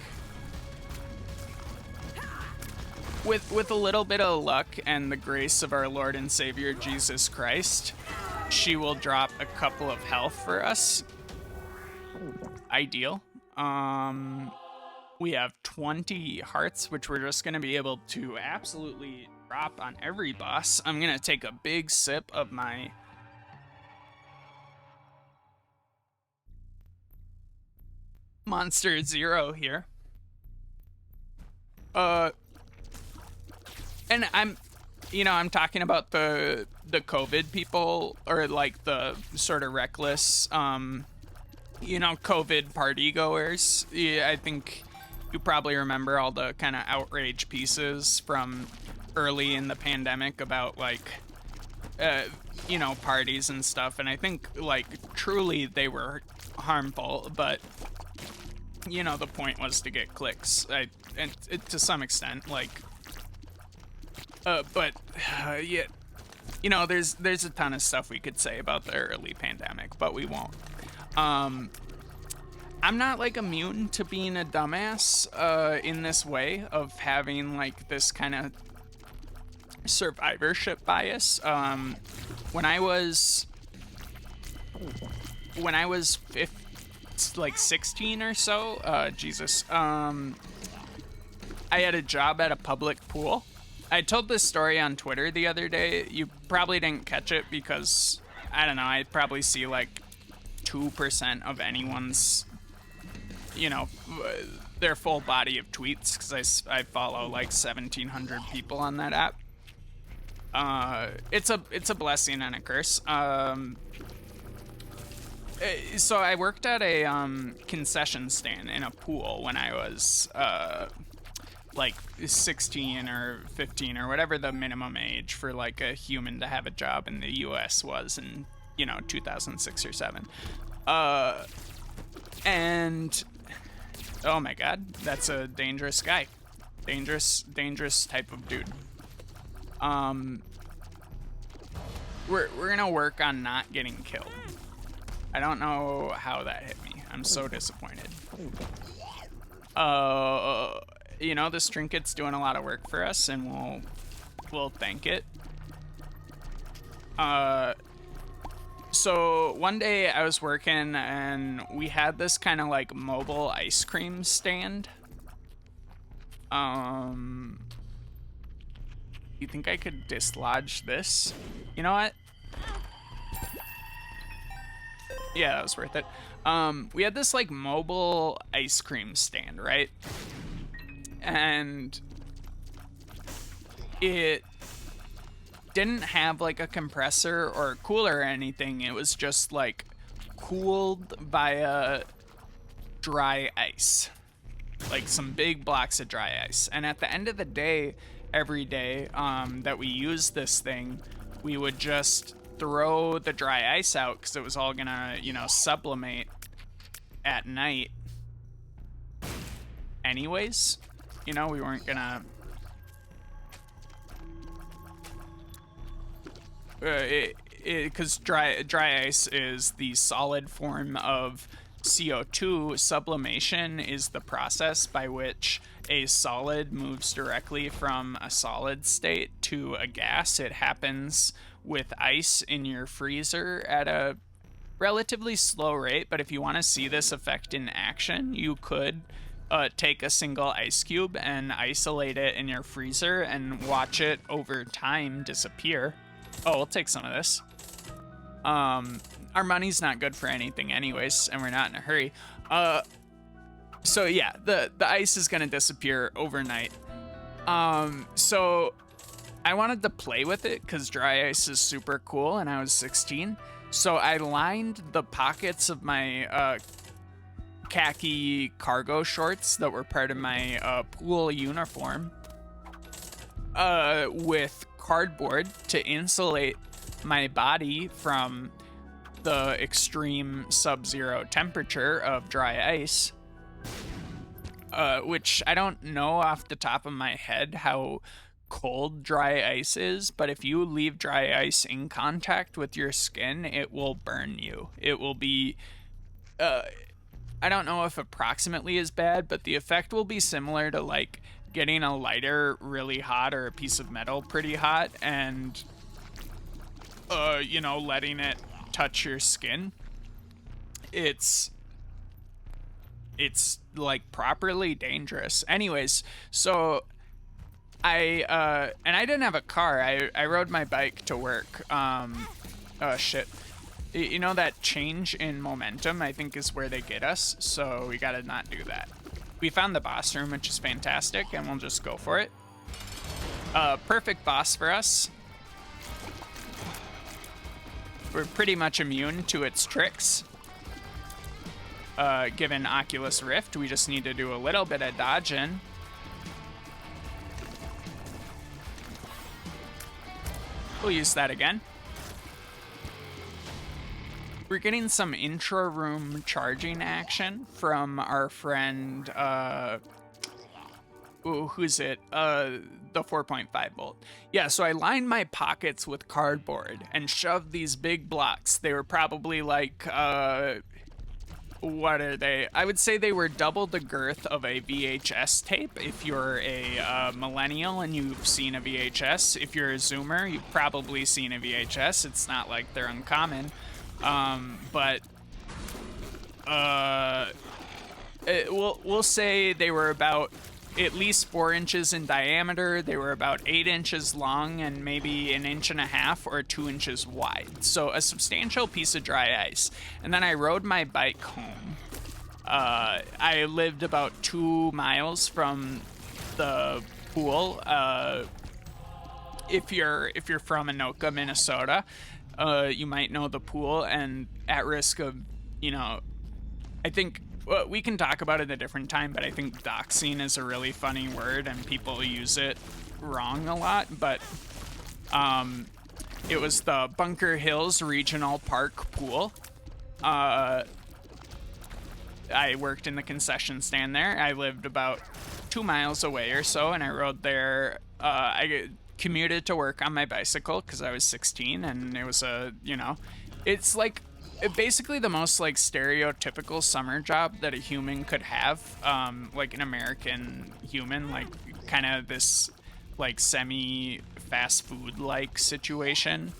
With a little bit of luck and the grace of our Lord and Savior Jesus Christ, she will drop a couple of health for us. Ideal. We have 20 hearts, which we're just gonna be able to absolutely drop on every boss. I'm gonna take a big sip of my Monster Zero here. And I'm talking about the COVID people, or like the sort of reckless, COVID party goers. Yeah, I think you probably remember all the kind of outrage pieces from early in the pandemic about like, parties and stuff. And I think like truly they were harmful, but you know, the point was to get clicks. And to some extent, like, but yeah, you know, there's a ton of stuff we could say about the early pandemic, but we won't. I'm not like immune to being a dumbass in this way of having like this kind of survivorship bias. When I was 16 or so, Jesus, I had a job at a public pool. I told this story on Twitter the other day. You probably didn't catch it because, I don't know, I probably see like 2% of anyone's, you know, their full body of tweets, because I follow like 1,700 people on that app. It's a blessing and a curse. So I worked at a concession stand in a pool when I was like 16 or 15 or whatever the minimum age for like a human to have a job in the US was in, you know, 2006 or 7. And oh my god, that's a dangerous guy. Dangerous type of dude. We're gonna work on not getting killed. I don't know how that hit me. I'm so disappointed. You know, this trinket's doing a lot of work for us, and we'll thank it. So one day I was working, and we had this kind of like mobile ice cream stand. You think I could dislodge this? You know what? Yeah, that was worth it. We had this like mobile ice cream stand, right? And it didn't have like a compressor or a cooler or anything. It was just like cooled via dry ice, like some big blocks of dry ice. And at the end of the day, every day that we used this thing, we would just throw the dry ice out because it was all gonna, you know, sublimate at night anyways. You know, we weren't gonna because dry ice is the solid form of CO2. Sublimation is the process by which a solid moves directly from a solid state to a gas. It happens with ice in your freezer at a relatively slow rate, but if you want to see this effect in action, you could take a single ice cube and isolate it in your freezer and watch it over time disappear. Oh, we'll take some of this. Our money's not good for anything anyways, and we're not in a hurry. So yeah, the ice is gonna disappear overnight. So I wanted to play with it because dry ice is super cool, and I was 16. So I lined the pockets of my khaki cargo shorts that were part of my pool uniform with cardboard to insulate my body from the extreme sub-zero temperature of dry ice. Which I don't know off the top of my head how cold dry ice is, but if you leave dry ice in contact with your skin, it will burn you. It will be, I don't know if approximately as bad, but the effect will be similar to like getting a lighter really hot or a piece of metal pretty hot and, you know, letting it touch your skin. It's like properly dangerous. Anyways, so I didn't have a car. I rode my bike to work. Oh shit. You know, that change in momentum, I think, is where they get us, so we gotta not do that. We found the boss room, which is fantastic, and we'll just go for it. Perfect boss for us. We're pretty much immune to its tricks. Given Oculus Rift, we just need to do a little bit of dodging. We'll use that again. We're getting some intra-room charging action from our friend, who's it? The 4.5 volt. Yeah, so I lined my pockets with cardboard and shoved these big blocks. They were probably like, what are they? I would say they were double the girth of a VHS tape. If you're a millennial and you've seen a VHS, if you're a Zoomer, you've probably seen a VHS. It's not like they're uncommon. But we'll say they were about at least 4 inches in diameter. They were about 8 inches long and maybe 1.5 inches or 2 inches wide. So a substantial piece of dry ice. And then I rode my bike home. I lived about 2 miles from the pool. If you're from Anoka, Minnesota, you might know the pool, and at risk of, I think we can talk about it a different time, but I think doxing is a really funny word and people use it wrong a lot. But it was the Bunker Hills Regional Park pool. I worked in the concession stand there. I lived about 2 miles away or so, and I rode there. I commuted to work on my bicycle because I was 16, and it was it's like basically the most like stereotypical summer job that a human could have, like an American human, like kind of this like semi fast food like situation.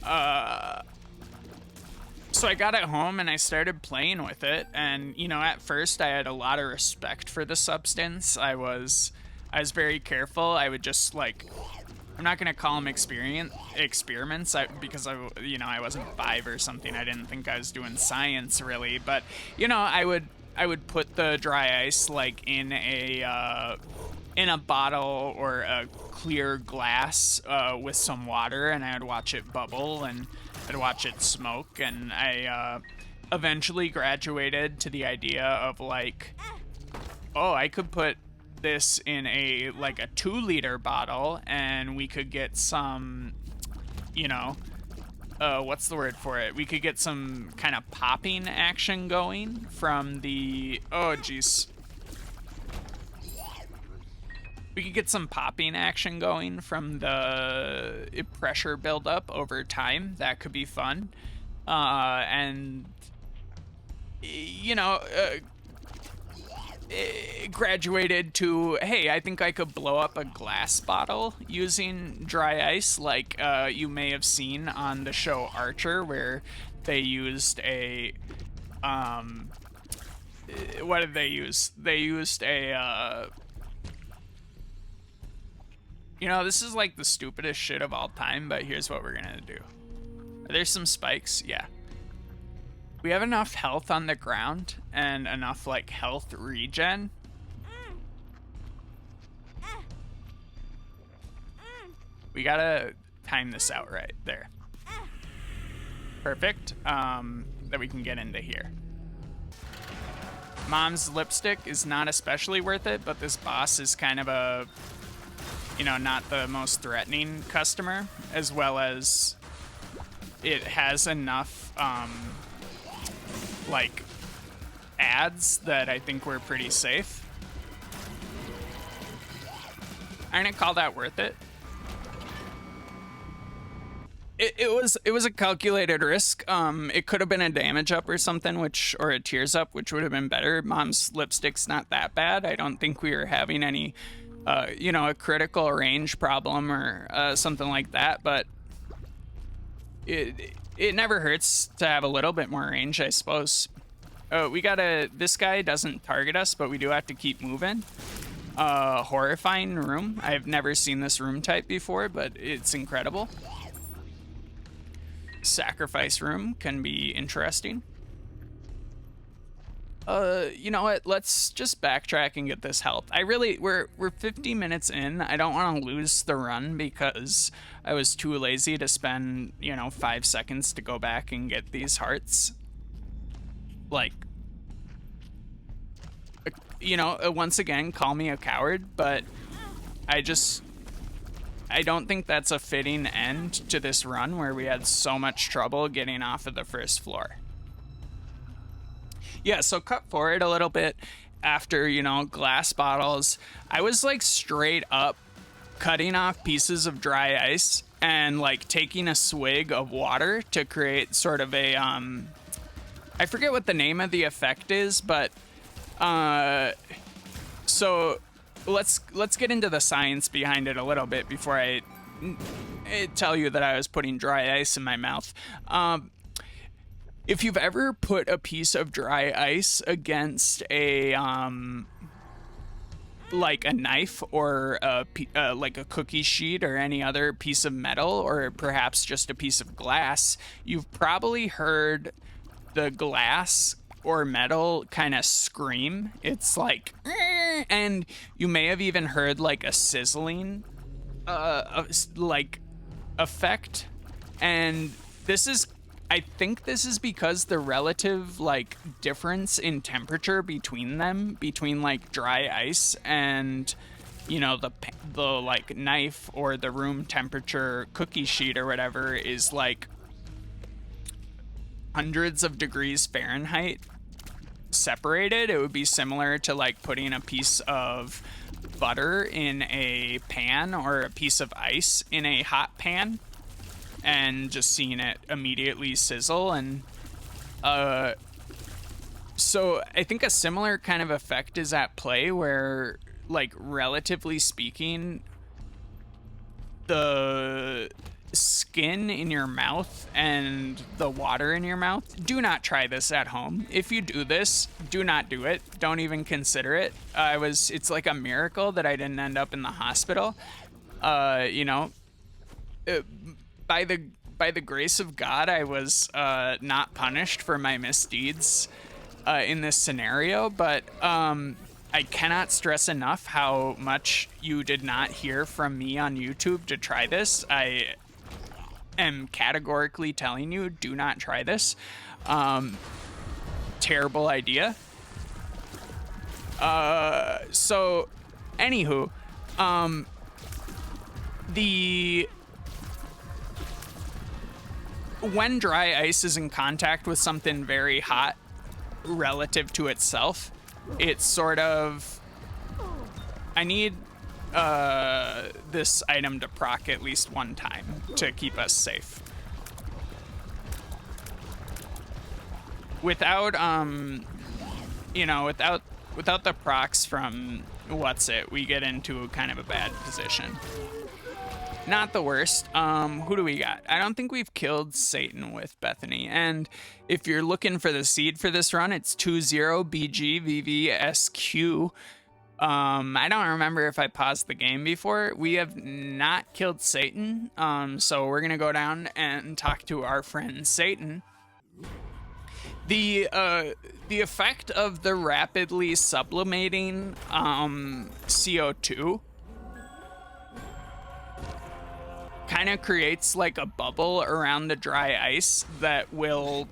So I got it home and I started playing with it, and at first I had a lot of respect for the substance. I was very careful. I would just I'm not gonna call them experiments, because I wasn't 5 or something. I didn't think I was doing science really, but I would put the dry ice like in a bottle or a clear glass with some water, and I would watch it bubble and I'd watch it smoke, and I eventually graduated to the idea of I could put this in a 2-liter bottle and we could get some what's the word for it, we could get some kind of popping action going from the we could get some popping action going from the pressure buildup over time. That could be fun. And it graduated to, hey, I think I could blow up a glass bottle using dry ice, like you may have seen on the show Archer, where they used a what did they use? They used a this is like the stupidest shit of all time, but here's what we're gonna do. Are there some spikes? Yeah. We have enough health on the ground and enough health regen. We gotta time this out right there. Perfect. That we can get into here. Mom's lipstick is not especially worth it, but this boss is kind of a, not the most threatening customer, as well as it has enough, ads that I think we're pretty safe. I'm gonna call that worth it. It was a calculated risk. It could have been a damage up or something, or a tears up, which would have been better. Mom's lipstick's not that bad. I don't think we were having any, a critical range problem or something like that. But it never hurts to have a little bit more range, I suppose. This guy doesn't target us, but we do have to keep moving. Horrifying room. I've never seen this room type before, but it's incredible. Sacrifice room can be interesting. You know what? Let's just backtrack and get this health. We're 50 minutes in. I don't want to lose the run because I was too lazy to spend, 5 seconds to go back and get these hearts. Once again, call me a coward, but I just I don't think that's a fitting end to this run where we had so much trouble getting off of the first floor. Yeah, so cut forward a little bit after, you know, glass bottles. I was like straight up cutting off pieces of dry ice and like taking a swig of water to create sort of a I forget what the name of the effect is, but so let's get into the science behind it a little bit before I tell you that I was putting dry ice in my mouth. If you've ever put a piece of dry ice against a like a knife or like a cookie sheet or any other piece of metal, or perhaps just a piece of glass, you've probably heard the glass or metal kind of scream. It's like, and you may have even heard like a sizzling like effect. And I think this is because the relative like difference in temperature between like dry ice and, you know, the like knife or the room temperature cookie sheet or whatever is like hundreds of degrees Fahrenheit separated. It would be similar to like putting a piece of butter in a pan or a piece of ice in a hot pan and just seeing it immediately sizzle. And so I think a similar kind of effect is at play where, like, relatively speaking, the skin in your mouth and the water in your mouth. Do not try this at home. If you do this, do not do it. Don't even consider it. It's like a miracle that I didn't end up in the hospital. You know, by the grace of God, I was not punished for my misdeeds in this scenario, but I cannot stress enough how much you did not hear from me on YouTube to try this. I am categorically telling you, do not try this. Terrible idea. So, anywho, when dry ice is in contact with something very hot relative to itself, it's sort of, I need this item to proc at least one time to keep us safe. Without you know, without the procs from we get into kind of a bad position. Not the worst. Who do we got? I don't think we've killed Satan with Bethany. And if you're looking for the seed for this run, it's 20BGVVSQ. I don't remember if I paused the game before. We have not killed Satan. So we're going to go down and talk to our friend Satan. The effect of the rapidly sublimating CO2 kind of creates like a bubble around the dry ice that will,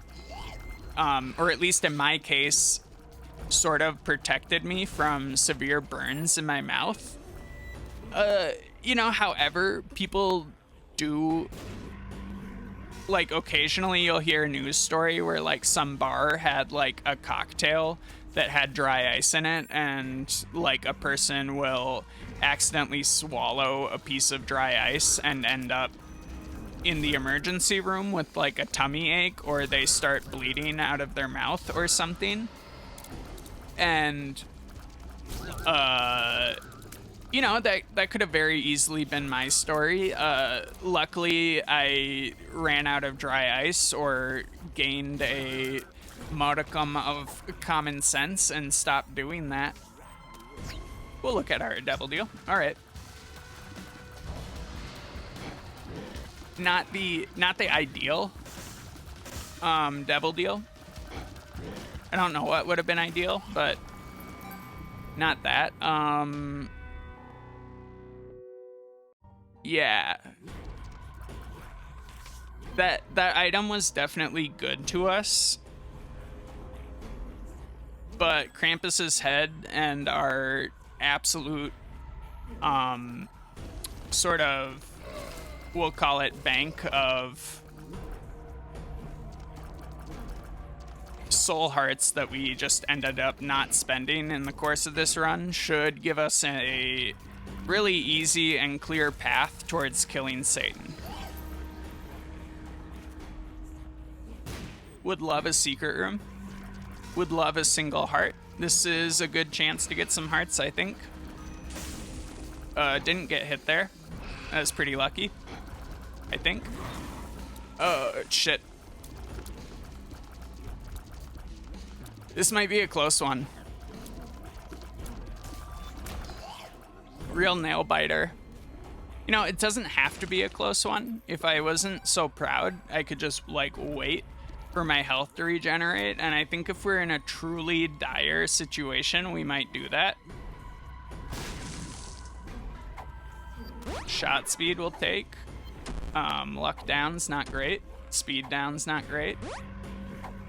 or at least in my case, sort of protected me from severe burns in my mouth. You know, however, people do, like, occasionally you'll hear a news story where like some bar had like a cocktail that had dry ice in it, and like a person will accidentally swallow a piece of dry ice and end up in the emergency room with like a tummy ache, or they start bleeding out of their mouth or something. And you know, that could have very easily been my story. Luckily I ran out of dry ice or gained a modicum of common sense and stopped doing that. We'll look at our devil deal. All right. Not the ideal devil deal. I don't know what would have been ideal, but not that. Yeah. That item was definitely good to us. But Krampus's head and our absolute sort of, we'll call it bank of soul hearts that we just ended up not spending in the course of this run should give us a really easy and clear path towards killing Satan. Would love a secret room. Would love a single heart. This is a good chance to get some hearts, I think. Didn't get hit there. That was pretty lucky, I think. Shit. This might be a close one. Real nail biter. You know, it doesn't have to be a close one. If I wasn't so proud, I could just, like, wait for my health to regenerate. And I think if we're in a truly dire situation, we might do that. Shot speed will take. Luck down's not great. Speed down's not great.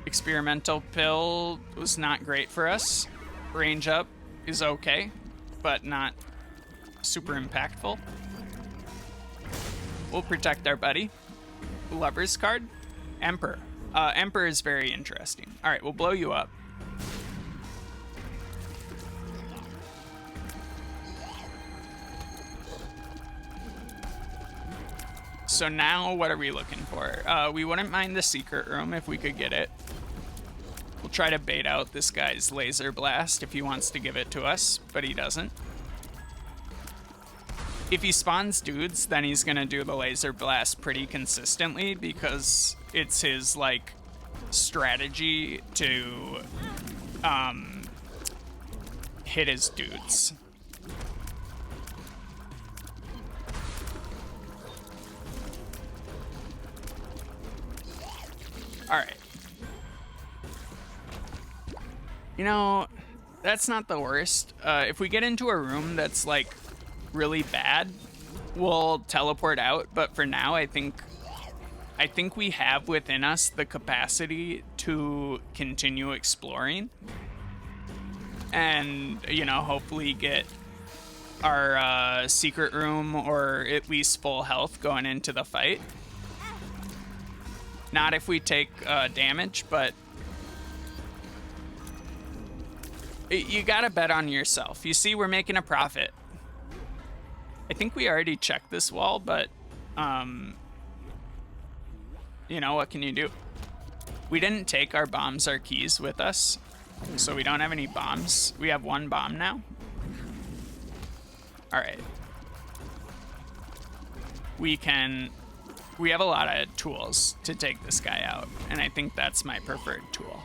Experimental pill was not great for us. Range up is okay, but not super impactful. We'll protect our buddy. Lover's card. Emperor. Emperor is very interesting. All right, we'll blow you up. So now what are we looking for? We wouldn't mind the secret room if we could get it. We'll try to bait out this guy's laser blast if he wants to give it to us, but he doesn't. If he spawns dudes, then he's gonna do the laser blast pretty consistently because it's his, like, strategy to hit his dudes. All right. You know, that's not the worst. If we get into a room that's, like, really bad, we'll teleport out. But for now, I think we have within us the capacity to continue exploring. And, you know, hopefully get our secret room or at least full health going into the fight. Not if we take damage, but you gotta bet on yourself. You see, we're making a profit. I think we already checked this wall, but you know, what can you do? We didn't take our bombs or keys with us, so we don't have any bombs. We have one bomb now. All right. We have a lot of tools to take this guy out, and I think that's my preferred tool.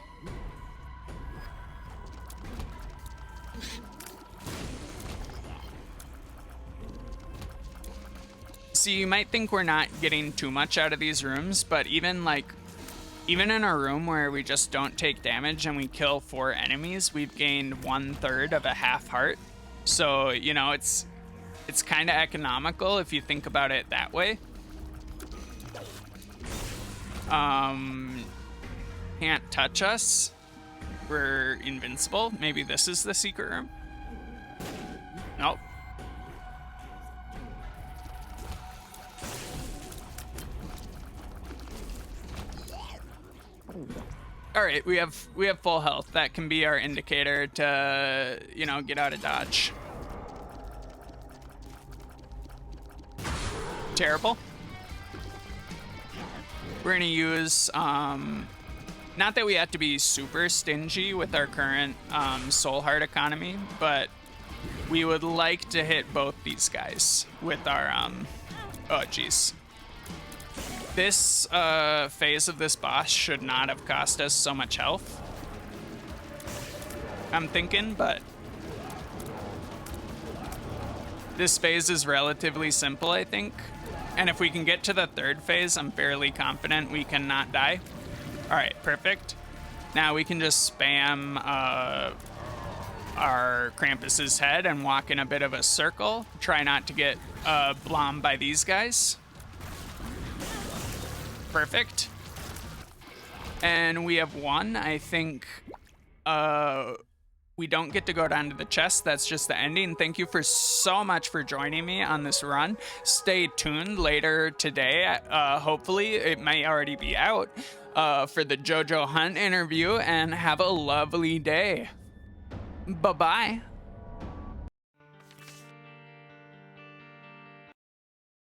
So you might think we're not getting too much out of these rooms, but even in a room where we just don't take damage and we kill 4 enemies, we've gained 1/3 of a half heart. So, you know, it's kind of economical if you think about it that way. Can't touch us. We're invincible. Maybe this is the secret room. Nope. All right, we have full health. That can be our indicator to, you know, get out of dodge. Terrible. We're gonna use, not that we have to be super stingy with our current soul heart economy, but we would like to hit both these guys with our, oh geez. This phase of this boss should not have cost us so much health, I'm thinking, but this phase is relatively simple, I think. And if we can get to the 3rd phase, I'm fairly confident we can not die. All right, perfect. Now we can just spam our Krampus's head and walk in a bit of a circle. Try not to get blommed by these guys. Perfect. And we have one, I think, We don't get to go down to the chest. That's just the ending. Thank you for so much for joining me on this run. Stay tuned later today. Hopefully, it may already be out for the JoJo Hunt interview, and have a lovely day. Bye-bye.